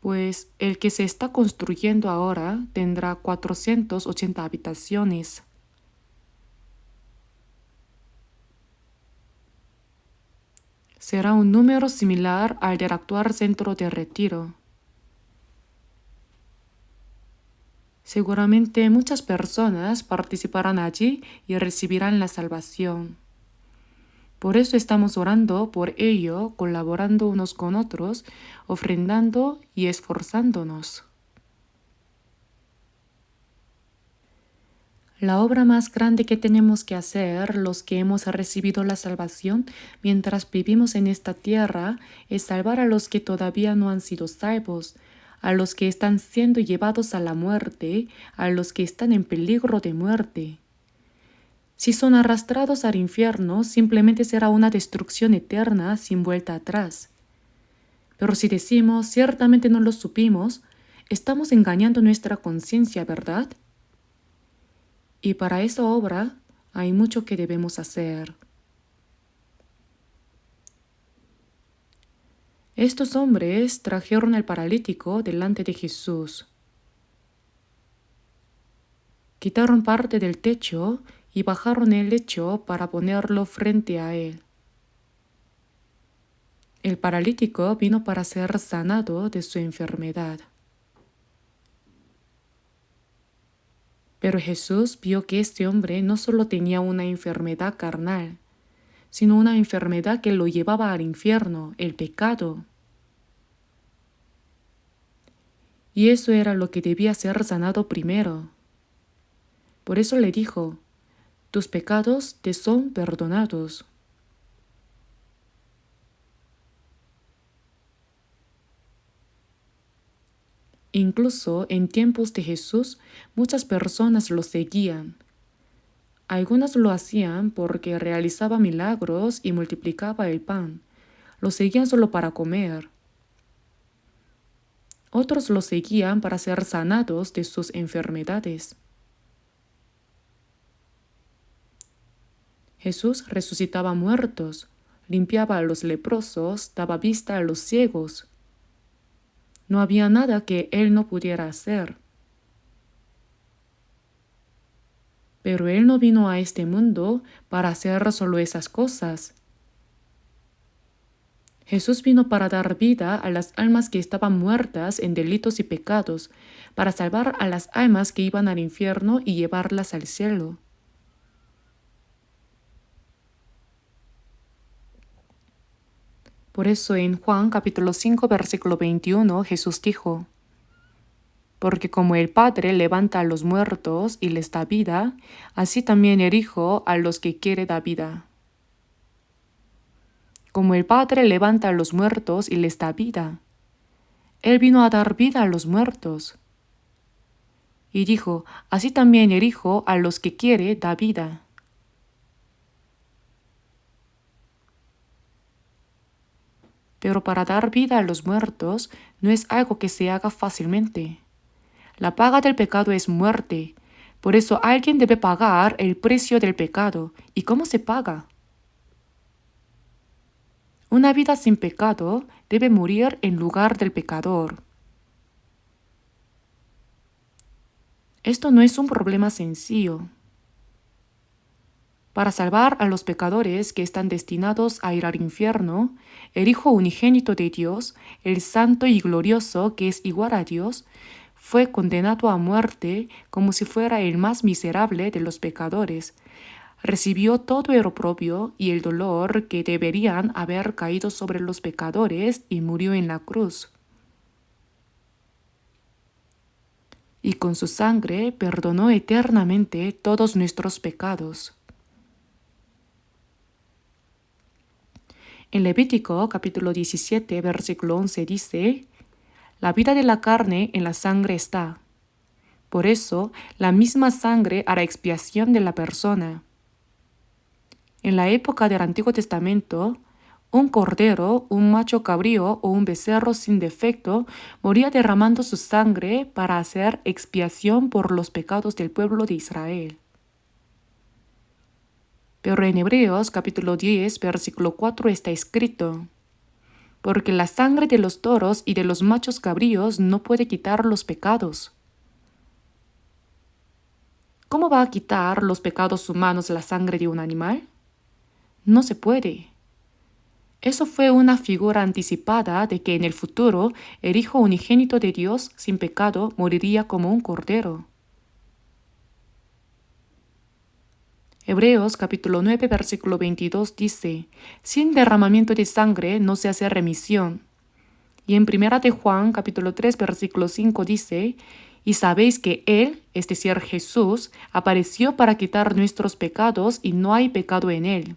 Pues el que se está construyendo ahora tendrá 480 habitaciones. Será un número similar al del actual centro de retiro. Seguramente muchas personas participarán allí y recibirán la salvación. Por eso estamos orando por ello, colaborando unos con otros, ofrendando y esforzándonos. La obra más grande que tenemos que hacer los que hemos recibido la salvación mientras vivimos en esta tierra es salvar a los que todavía no han sido salvos, a los que están siendo llevados a la muerte, a los que están en peligro de muerte. Si son arrastrados al infierno, simplemente será una destrucción eterna sin vuelta atrás. Pero si decimos ciertamente no lo supimos, estamos engañando nuestra conciencia, ¿verdad? Y para esa obra hay mucho que debemos hacer. Estos hombres trajeron al paralítico delante de Jesús. Quitaron parte del techo y bajaron el lecho para ponerlo frente a él. El paralítico vino para ser sanado de su enfermedad. Pero Jesús vio que este hombre no solo tenía una enfermedad carnal, sino una enfermedad que lo llevaba al infierno, el pecado. Y eso era lo que debía ser sanado primero. Por eso le dijo, tus pecados te son perdonados. Incluso en tiempos de Jesús, muchas personas lo seguían. Algunas lo hacían porque realizaba milagros y multiplicaba el pan. Lo seguían solo para comer. Otros lo seguían para ser sanados de sus enfermedades. Jesús resucitaba muertos, limpiaba a los leprosos, daba vista a los ciegos. No había nada que él no pudiera hacer. Pero él no vino a este mundo para hacer solo esas cosas. Jesús vino para dar vida a las almas que estaban muertas en delitos y pecados, para salvar a las almas que iban al infierno y llevarlas al cielo. Por eso en Juan capítulo 5 versículo 21 Jesús dijo, porque como el Padre levanta a los muertos y les da vida, así también el Hijo a los que quiere da vida. Como el Padre levanta a los muertos y les da vida. Él vino a dar vida a los muertos. Y dijo, así también el Hijo a los que quiere da vida. Pero para dar vida a los muertos no es algo que se haga fácilmente. La paga del pecado es muerte. Por eso alguien debe pagar el precio del pecado. ¿Y cómo se paga? Una vida sin pecado debe morir en lugar del pecador. Esto no es un problema sencillo. Para salvar a los pecadores que están destinados a ir al infierno, el Hijo unigénito de Dios, el Santo y Glorioso que es igual a Dios, fue condenado a muerte como si fuera el más miserable de los pecadores. Recibió todo el oprobio y el dolor que deberían haber caído sobre los pecadores y murió en la cruz. Y con su sangre perdonó eternamente todos nuestros pecados. En Levítico capítulo 17 versículo 11 dice, la vida de la carne en la sangre está. Por eso, la misma sangre hará expiación de la persona. En la época del Antiguo Testamento, un cordero, un macho cabrío o un becerro sin defecto moría derramando su sangre para hacer expiación por los pecados del pueblo de Israel. Pero en Hebreos capítulo 10, versículo 4 está escrito: porque la sangre de los toros y de los machos cabríos no puede quitar los pecados. ¿Cómo va a quitar los pecados humanos la sangre de un animal? No se puede. Eso fue una figura anticipada de que en el futuro el Hijo unigénito de Dios sin pecado moriría como un cordero. Hebreos capítulo 9 versículo 22 dice: sin derramamiento de sangre no se hace remisión. Y en 1 de Juan capítulo 3 versículo 5 dice: y sabéis que Él, es decir, Jesús, apareció para quitar nuestros pecados y no hay pecado en Él.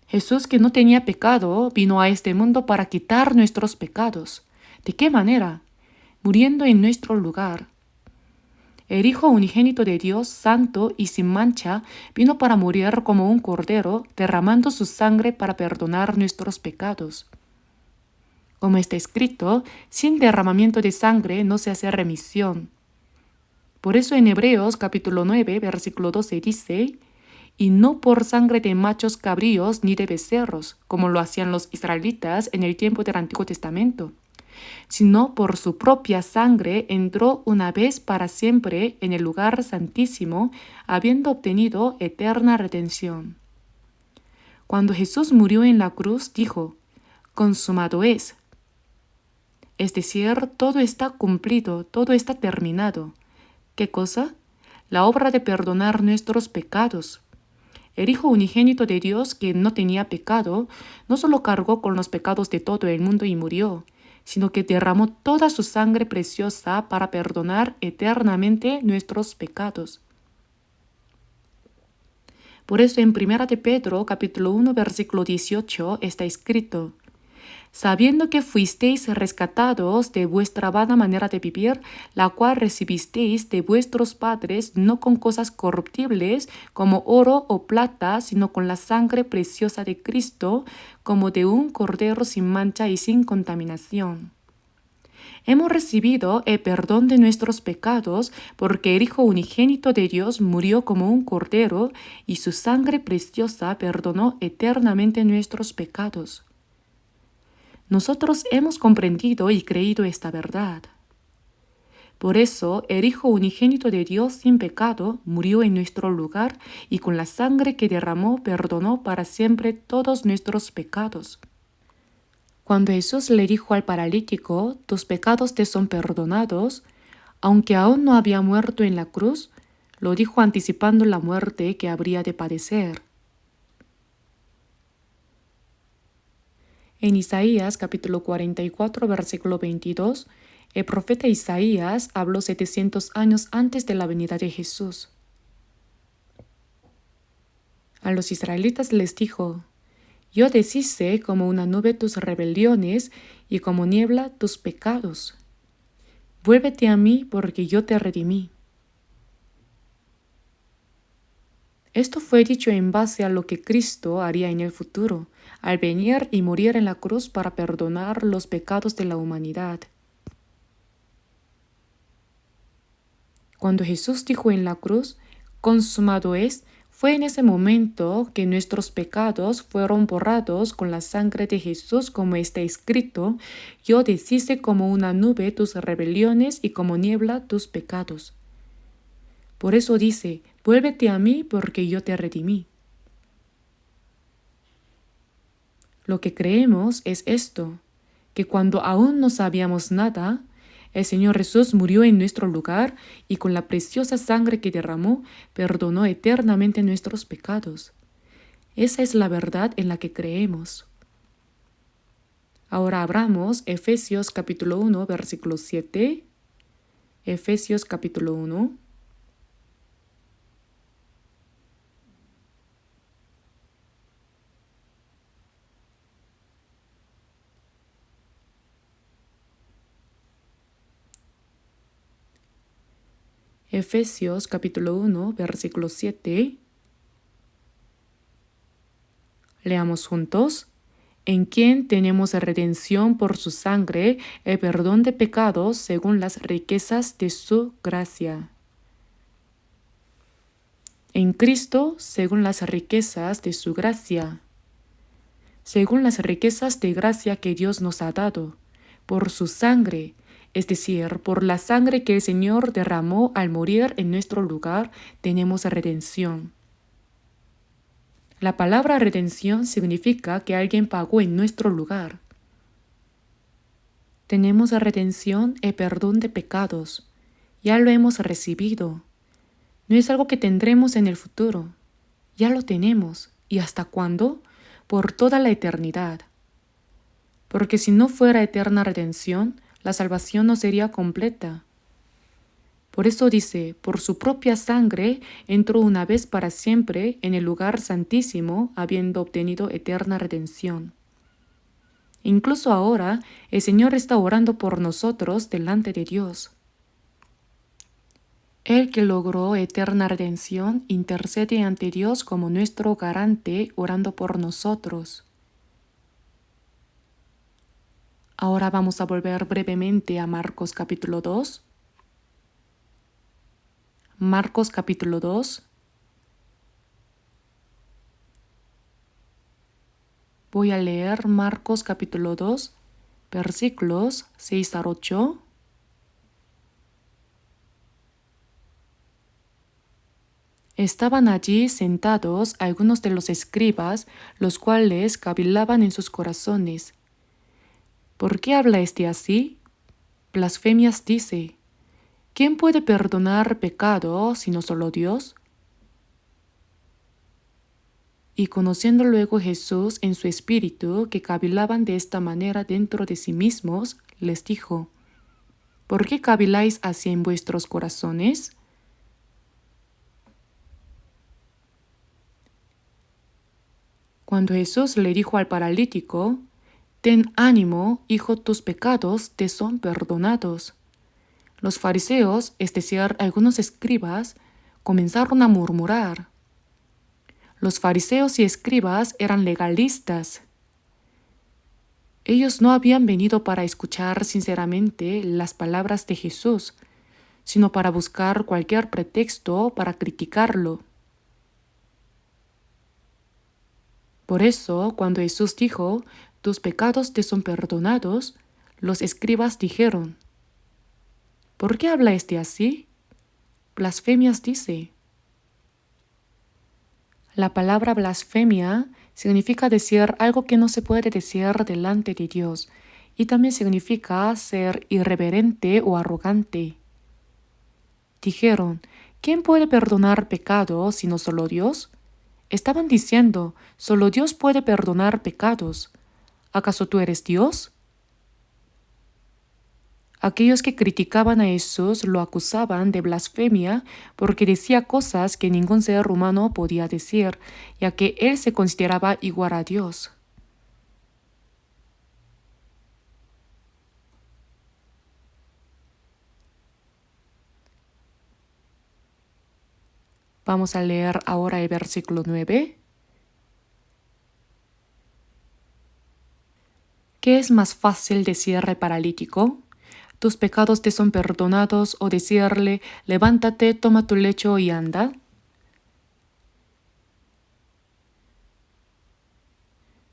Jesús, que no tenía pecado, vino a este mundo para quitar nuestros pecados. ¿De qué manera? Muriendo en nuestro lugar. El Hijo unigénito de Dios, santo y sin mancha, vino para morir como un cordero, derramando su sangre para perdonar nuestros pecados. Como está escrito, sin derramamiento de sangre no se hace remisión. Por eso en Hebreos capítulo 9, versículo 12 dice: y no por sangre de machos cabríos ni de becerros, como lo hacían los israelitas en el tiempo del Antiguo Testamento, sino por su propia sangre entró una vez para siempre en el lugar santísimo, habiendo obtenido eterna redención. Cuando Jesús murió en la cruz, dijo: consumado es. Es decir, todo está cumplido, todo está terminado. ¿Qué cosa? La obra de perdonar nuestros pecados. El Hijo unigénito de Dios, que no tenía pecado, no solo cargó con los pecados de todo el mundo y murió, sino que derramó toda su sangre preciosa para perdonar eternamente nuestros pecados. Por eso en 1 de Pedro, capítulo 1, versículo 18, está escrito: sabiendo que fuisteis rescatados de vuestra vana manera de vivir, la cual recibisteis de vuestros padres, no con cosas corruptibles como oro o plata, sino con la sangre preciosa de Cristo, como de un cordero sin mancha y sin contaminación. Hemos recibido el perdón de nuestros pecados porque el Hijo unigénito de Dios murió como un cordero y su sangre preciosa perdonó eternamente nuestros pecados. Nosotros hemos comprendido y creído esta verdad. Por eso, el Hijo unigénito de Dios sin pecado murió en nuestro lugar y con la sangre que derramó perdonó para siempre todos nuestros pecados. Cuando Jesús le dijo al paralítico: tus pecados te son perdonados, aunque aún no había muerto en la cruz, lo dijo anticipando la muerte que habría de padecer. En Isaías capítulo 44, versículo 22, el profeta Isaías habló 700 años antes de la venida de Jesús. A los israelitas les dijo: yo deshice como una nube tus rebeliones y como niebla tus pecados. Vuélvete a mí porque yo te redimí. Esto fue dicho en base a lo que Cristo haría en el futuro, al venir y morir en la cruz para perdonar los pecados de la humanidad. Cuando Jesús dijo en la cruz: consumado es, fue en ese momento que nuestros pecados fueron borrados con la sangre de Jesús, como está escrito: yo deshice como una nube tus rebeliones y como niebla tus pecados. Por eso dice: vuélvete a mí porque yo te redimí. Lo que creemos es esto, que cuando aún no sabíamos nada, el Señor Jesús murió en nuestro lugar y con la preciosa sangre que derramó, perdonó eternamente nuestros pecados. Esa es la verdad en la que creemos. Ahora abramos Efesios capítulo 1, versículo 7. Efesios capítulo 1. Efesios capítulo 1, versículo 7. Leamos juntos. En quien tenemos redención por su sangre, el perdón de pecados según las riquezas de su gracia. En Cristo, según las riquezas de su gracia, según las riquezas de gracia que Dios nos ha dado, por su sangre, es decir, por la sangre que el Señor derramó al morir en nuestro lugar, tenemos redención. La palabra redención significa que alguien pagó en nuestro lugar. Tenemos redención y perdón de pecados. Ya lo hemos recibido. No es algo que tendremos en el futuro. Ya lo tenemos. ¿Y hasta cuándo? Por toda la eternidad. Porque si no fuera eterna redención, la salvación no sería completa. Por eso dice, por su propia sangre entró una vez para siempre en el lugar santísimo, habiendo obtenido eterna redención. Incluso ahora, el Señor está orando por nosotros delante de Dios. El que logró eterna redención intercede ante Dios como nuestro garante, orando por nosotros. Ahora vamos a volver brevemente a Marcos capítulo 2. Marcos capítulo 2. Voy a leer Marcos capítulo 2, versículos 6 al 8. Estaban allí sentados algunos de los escribas, los cuales cavilaban en sus corazones. ¿Por qué habla este así? Blasfemias dice. ¿Quién puede perdonar pecado sino solo Dios? Y conociendo luego Jesús en su espíritu que cavilaban de esta manera dentro de sí mismos, les dijo, ¿por qué caviláis así en vuestros corazones? Cuando Jesús le dijo al paralítico, ten ánimo, hijo, tus pecados te son perdonados. Los fariseos, es decir, algunos escribas, comenzaron a murmurar. Los fariseos y escribas eran legalistas. Ellos no habían venido para escuchar sinceramente las palabras de Jesús, sino para buscar cualquier pretexto para criticarlo. Por eso, cuando Jesús dijo, tus pecados te son perdonados, los escribas dijeron, ¿por qué habla este así? Blasfemias dice. La palabra blasfemia significa decir algo que no se puede decir delante de Dios y también significa ser irreverente o arrogante. Dijeron, ¿quién puede perdonar pecado sino solo Dios? Estaban diciendo, solo Dios puede perdonar pecados. ¿Acaso tú eres Dios? Aquellos que criticaban a Jesús lo acusaban de blasfemia porque decía cosas que ningún ser humano podía decir, ya que él se consideraba igual a Dios. Vamos a leer ahora el versículo 9. ¿Qué es más fácil decir al paralítico? ¿Tus pecados te son perdonados? O decirle, levántate, toma tu lecho y anda.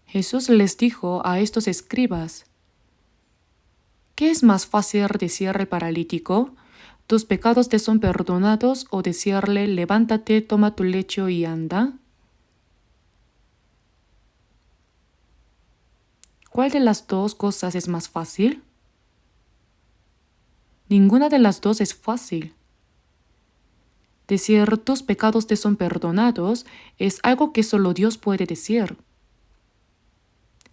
Jesús les dijo a estos escribas, ¿qué es más fácil decir al paralítico? ¿Tus pecados te son perdonados? O decirle, levántate, toma tu lecho y anda. ¿Cuál de las dos cosas es más fácil? Ninguna de las dos es fácil. Decir tus pecados te son perdonados es algo que solo Dios puede decir.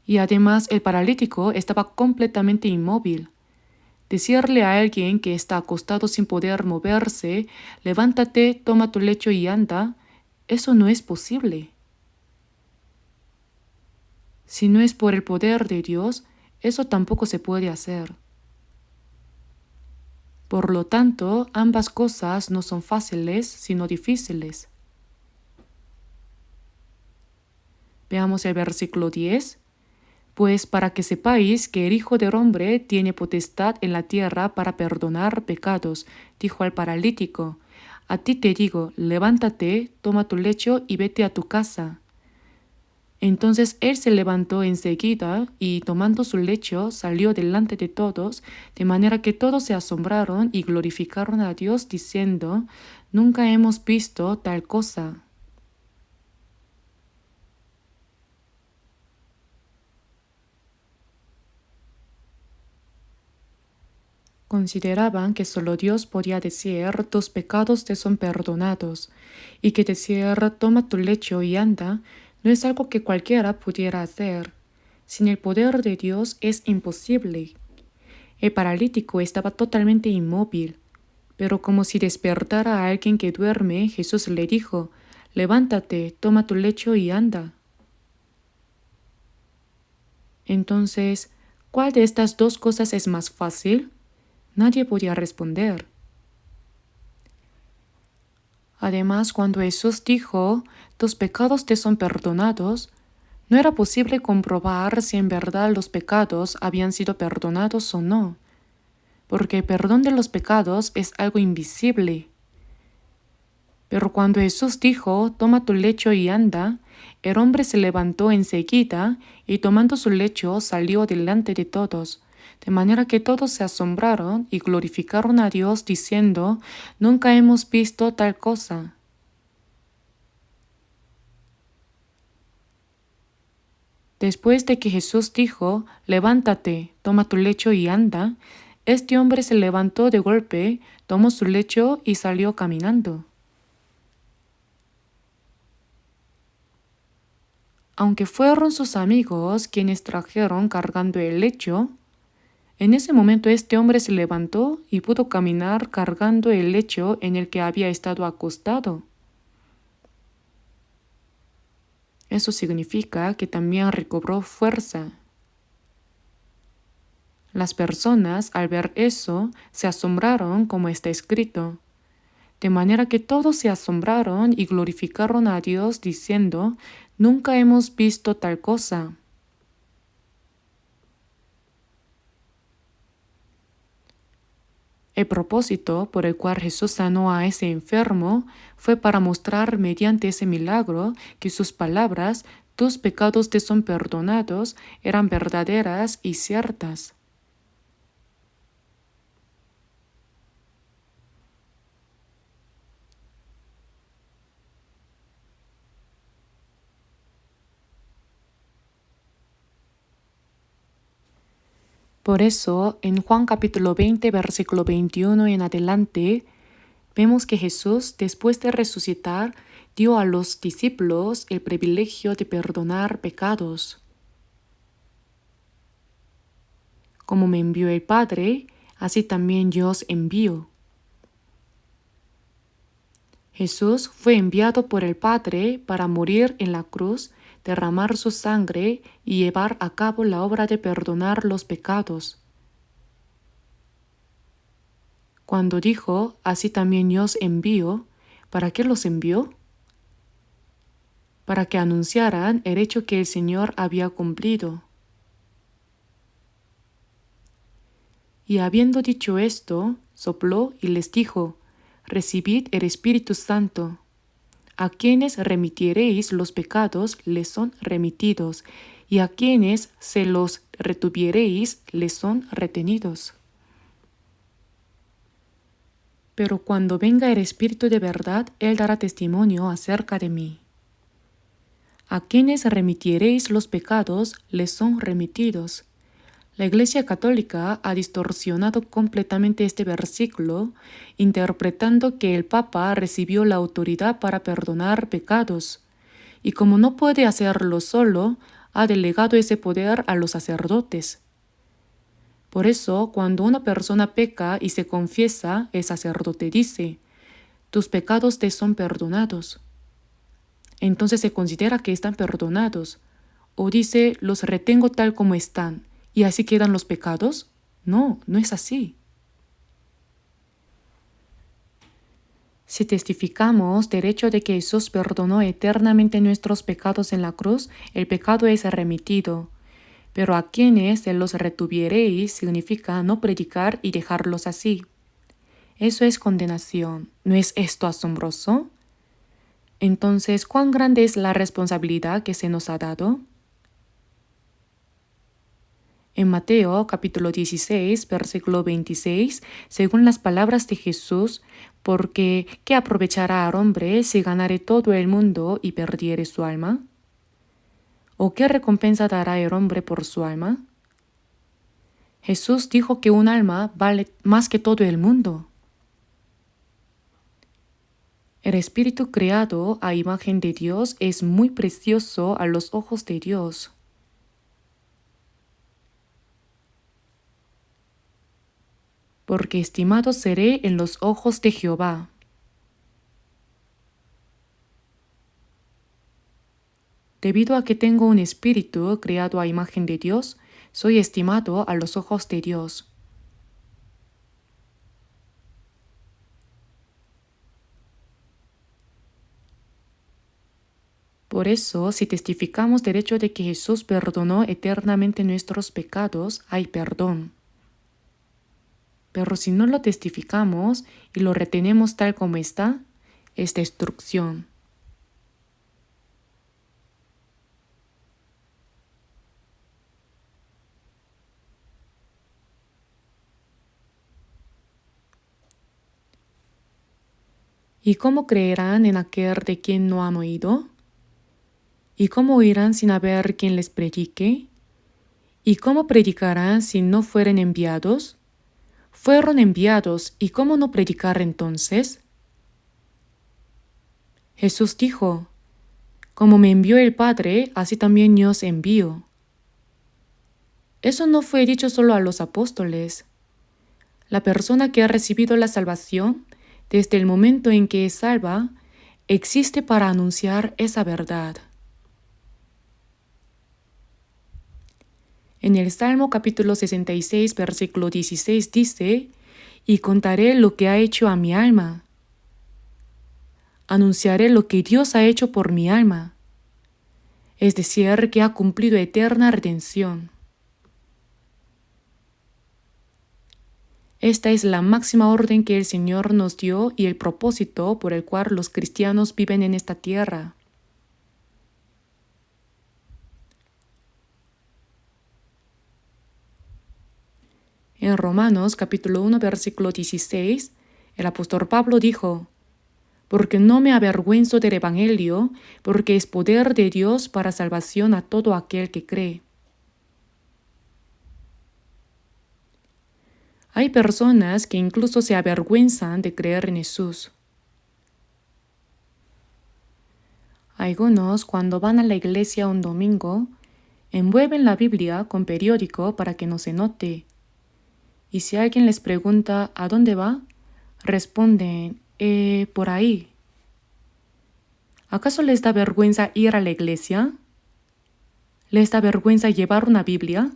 Y además el paralítico estaba completamente inmóvil. Decirle a alguien que está acostado sin poder moverse, levántate, toma tu lecho y anda, eso no es posible. Si no es por el poder de Dios, eso tampoco se puede hacer. Por lo tanto, ambas cosas no son fáciles, sino difíciles. Veamos el versículo 10. Pues para que sepáis que el Hijo del Hombre tiene potestad en la tierra para perdonar pecados, dijo al paralítico, A ti te digo, levántate, toma tu lecho y vete a tu casa. Entonces él se levantó enseguida y tomando su lecho salió delante de todos, de manera que todos se asombraron y glorificaron a Dios diciendo, nunca hemos visto tal cosa. Consideraban que solo Dios podía decir, tus pecados te son perdonados, y que decir, toma tu lecho y anda, no es algo que cualquiera pudiera hacer. Sin el poder de Dios es imposible. El paralítico estaba totalmente inmóvil, pero como si despertara a alguien que duerme, Jesús le dijo, levántate, toma tu lecho y anda. Entonces, ¿cuál de estas dos cosas es más fácil? Nadie podía responder. Además, cuando Jesús dijo, tus pecados te son perdonados, no era posible comprobar si en verdad los pecados habían sido perdonados o no, porque el perdón de los pecados es algo invisible. Pero cuando Jesús dijo, toma tu lecho y anda, el hombre se levantó enseguida y tomando su lecho salió delante de todos, de manera que todos se asombraron y glorificaron a Dios diciendo, nunca hemos visto tal cosa. Después de que Jesús dijo, levántate, toma tu lecho y anda, este hombre se levantó de golpe, tomó su lecho y salió caminando. Aunque fueron sus amigos quienes trajeron cargando el lecho, en ese momento este hombre se levantó y pudo caminar cargando el lecho en el que había estado acostado. Eso significa que también recobró fuerza. Las personas, al ver eso, se asombraron como está escrito. De manera que todos se asombraron y glorificaron a Dios diciendo, nunca hemos visto tal cosa. El propósito por el cual Jesús sanó a ese enfermo fue para mostrar mediante ese milagro que sus palabras, tus pecados te son perdonados, eran verdaderas y ciertas. Por eso, en Juan capítulo 20, versículo 21 en adelante, vemos que Jesús, después de resucitar, dio a los discípulos el privilegio de perdonar pecados. Como me envió el Padre, así también yo os envío. Jesús fue enviado por el Padre para morir en la cruz, derramar su sangre y llevar a cabo la obra de perdonar los pecados. Cuando dijo, así también yo os envío, ¿para qué los envió? Para que anunciaran el hecho que el Señor había cumplido. Y habiendo dicho esto, sopló y les dijo, recibid el Espíritu Santo. A quienes remitiereis los pecados les son remitidos, y a quienes se los retuviereis les son retenidos. Pero cuando venga el Espíritu de verdad, Él dará testimonio acerca de mí. A quienes remitiereis los pecados les son remitidos. La Iglesia Católica ha distorsionado completamente este versículo, interpretando que el Papa recibió la autoridad para perdonar pecados, y como no puede hacerlo solo, ha delegado ese poder a los sacerdotes. Por eso, cuando una persona peca y se confiesa, el sacerdote dice, tus pecados te son perdonados. Entonces se considera que están perdonados, o dice, los retengo tal como están, ¿y así quedan los pecados? No, no es así. Si testificamos del hecho de que Jesús perdonó eternamente nuestros pecados en la cruz, el pecado es remitido. Pero a quienes se los retuviereis significa no predicar y dejarlos así. Eso es condenación. ¿No es esto asombroso? Entonces, ¿cuán grande es la responsabilidad que se nos ha dado? En Mateo capítulo 16, versículo 26, según las palabras de Jesús, porque ¿qué aprovechará al hombre si ganare todo el mundo y perdiere su alma? ¿O qué recompensa dará el hombre por su alma? Jesús dijo que un alma vale más que todo el mundo. El espíritu creado a imagen de Dios es muy precioso a los ojos de Dios. Porque estimado seré en los ojos de Jehová. Debido a que tengo un espíritu creado a imagen de Dios, soy estimado a los ojos de Dios. Por eso, si testificamos del hecho de que Jesús perdonó eternamente nuestros pecados, hay perdón. Pero si no lo testificamos y lo retenemos tal como está, es destrucción. ¿Y cómo creerán en aquel de quien no han oído? ¿Y cómo oirán sin haber quien les predique? ¿Y cómo predicarán si no fueren enviados? Fueron enviados, ¿y cómo no predicar entonces? Jesús dijo, como me envió el Padre, así también yo os envío. Eso no fue dicho solo a los apóstoles. La persona que ha recibido la salvación, desde el momento en que es salva, existe para anunciar esa verdad. En el Salmo capítulo 66, versículo 16 dice, y contaré lo que ha hecho a mi alma. Anunciaré lo que Dios ha hecho por mi alma, es decir, que ha cumplido eterna redención. Esta es la máxima orden que el Señor nos dio y el propósito por el cual los cristianos viven en esta tierra. En Romanos capítulo 1, versículo 16, el apóstol Pablo dijo, porque no me avergüenzo del Evangelio, porque es poder de Dios para salvación a todo aquel que cree. Hay personas que incluso se avergüenzan de creer en Jesús. Algunos, cuando van a la iglesia un domingo, envuelven la Biblia con periódico para que no se note. Y si alguien les pregunta ¿a dónde va?, responden, por ahí. ¿Acaso les da vergüenza ir a la iglesia? ¿Les da vergüenza llevar una Biblia?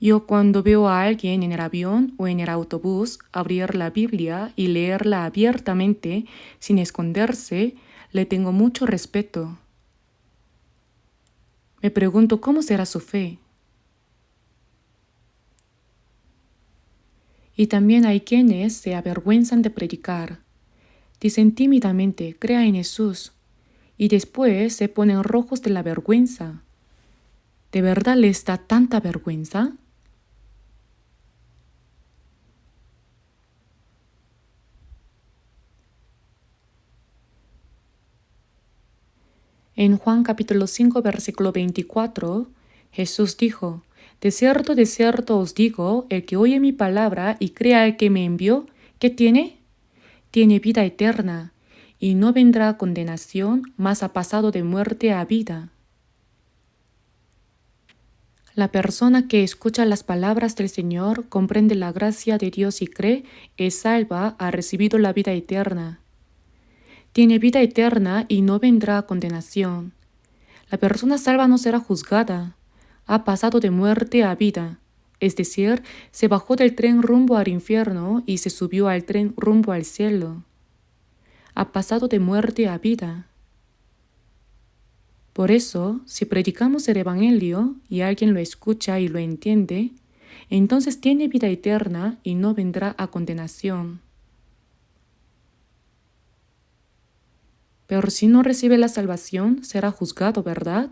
Yo cuando veo a alguien en el avión o en el autobús abrir la Biblia y leerla abiertamente, sin esconderse, le tengo mucho respeto. Me pregunto cómo será su fe. Y también hay quienes se avergüenzan de predicar. Dicen tímidamente, crea en Jesús, y después se ponen rojos de la vergüenza. ¿De verdad les da tanta vergüenza? En Juan capítulo 5, versículo 24, Jesús dijo, de cierto os digo, el que oye mi palabra y crea al que me envió, ¿qué tiene? Tiene vida eterna, y no vendrá a condenación, mas ha pasado de muerte a vida. La persona que escucha las palabras del Señor, comprende la gracia de Dios y cree, es salva, ha recibido la vida eterna. Tiene vida eterna y no vendrá a condenación. La persona salva no será juzgada. Ha pasado de muerte a vida, es decir, se bajó del tren rumbo al infierno y se subió al tren rumbo al cielo. Ha pasado de muerte a vida. Por eso, si predicamos el Evangelio y alguien lo escucha y lo entiende, entonces tiene vida eterna y no vendrá a condenación. Pero si no recibe la salvación, será juzgado, ¿verdad?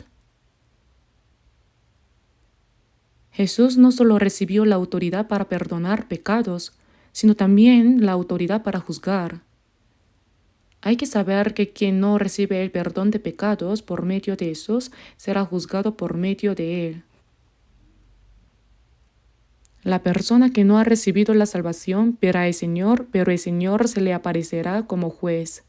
Jesús no solo recibió la autoridad para perdonar pecados, sino también la autoridad para juzgar. Hay que saber que quien no recibe el perdón de pecados por medio de Jesús será juzgado por medio de él. La persona que no ha recibido la salvación verá al Señor, pero el Señor se le aparecerá como juez.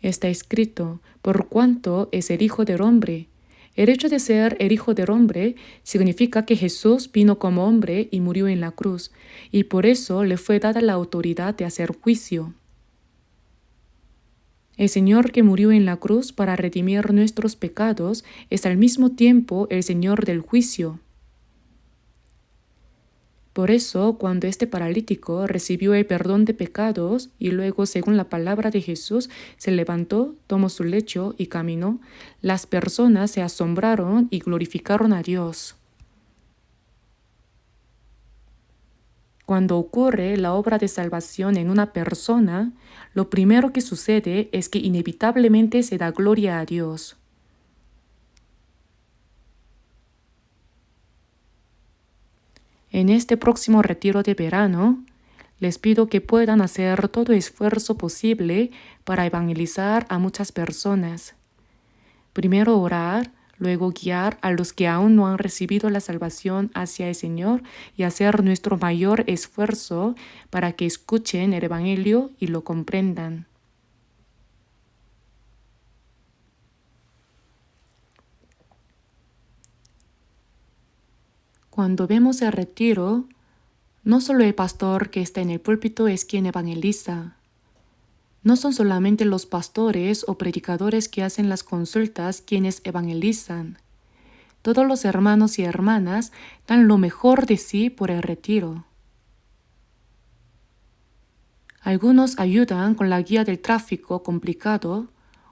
Está escrito, por cuanto es el Hijo del Hombre. El hecho de ser el Hijo del Hombre significa que Jesús vino como hombre y murió en la cruz, y por eso le fue dada la autoridad de hacer juicio. El Señor que murió en la cruz para redimir nuestros pecados es al mismo tiempo el Señor del juicio. Por eso, cuando este paralítico recibió el perdón de pecados y luego, según la palabra de Jesús, se levantó, tomó su lecho y caminó, las personas se asombraron y glorificaron a Dios. Cuando ocurre la obra de salvación en una persona, lo primero que sucede es que inevitablemente se da gloria a Dios. En este próximo retiro de verano, les pido que puedan hacer todo esfuerzo posible para evangelizar a muchas personas. Primero orar, luego guiar a los que aún no han recibido la salvación hacia el Señor y hacer nuestro mayor esfuerzo para que escuchen el Evangelio y lo comprendan. Cuando vemos el retiro, no solo el pastor que está en el púlpito es quien evangeliza. No son solamente los pastores o predicadores que hacen las consultas quienes evangelizan. Todos los hermanos y hermanas dan lo mejor de sí por el retiro. Algunos ayudan con la guía del tráfico complicado,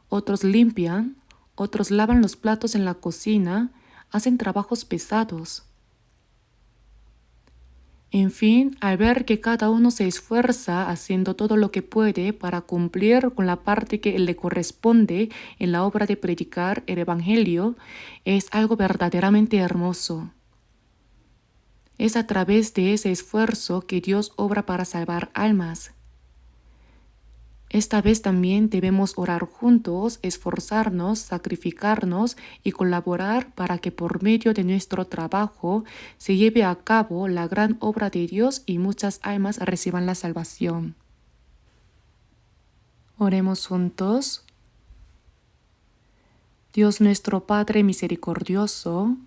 otros limpian, otros lavan los platos en la cocina, hacen trabajos pesados. En fin, al ver que cada uno se esfuerza haciendo todo lo que puede para cumplir con la parte que le corresponde en la obra de predicar el Evangelio, es algo verdaderamente hermoso. Es a través de ese esfuerzo que Dios obra para salvar almas. Esta vez también debemos orar juntos, esforzarnos, sacrificarnos y colaborar para que por medio de nuestro trabajo se lleve a cabo la gran obra de Dios y muchas almas reciban la salvación. Oremos juntos. Dios nuestro Padre misericordioso,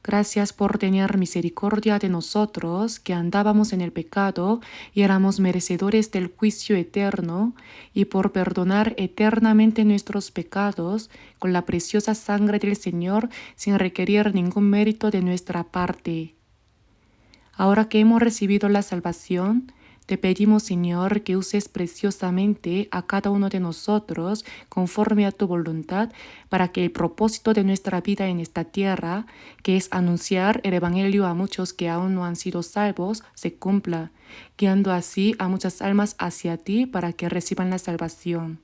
gracias por tener misericordia de nosotros que andábamos en el pecado y éramos merecedores del juicio eterno, y por perdonar eternamente nuestros pecados con la preciosa sangre del Señor sin requerir ningún mérito de nuestra parte. Ahora que hemos recibido la salvación, te pedimos, Señor, que uses preciosamente a cada uno de nosotros conforme a tu voluntad, para que el propósito de nuestra vida en esta tierra, que es anunciar el Evangelio a muchos que aún no han sido salvos, se cumpla, guiando así a muchas almas hacia ti para que reciban la salvación.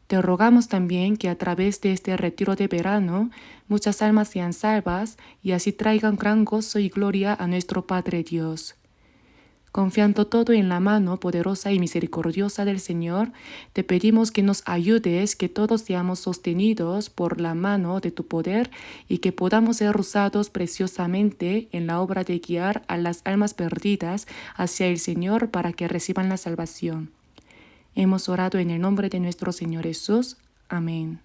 Te rogamos también que a través de este retiro de verano muchas almas sean salvas y así traigan gran gozo y gloria a nuestro Padre Dios. Confiando todo en la mano poderosa y misericordiosa del Señor, te pedimos que nos ayudes, que todos seamos sostenidos por la mano de tu poder y que podamos ser usados preciosamente en la obra de guiar a las almas perdidas hacia el Señor para que reciban la salvación. Hemos orado en el nombre de nuestro Señor Jesús. Amén.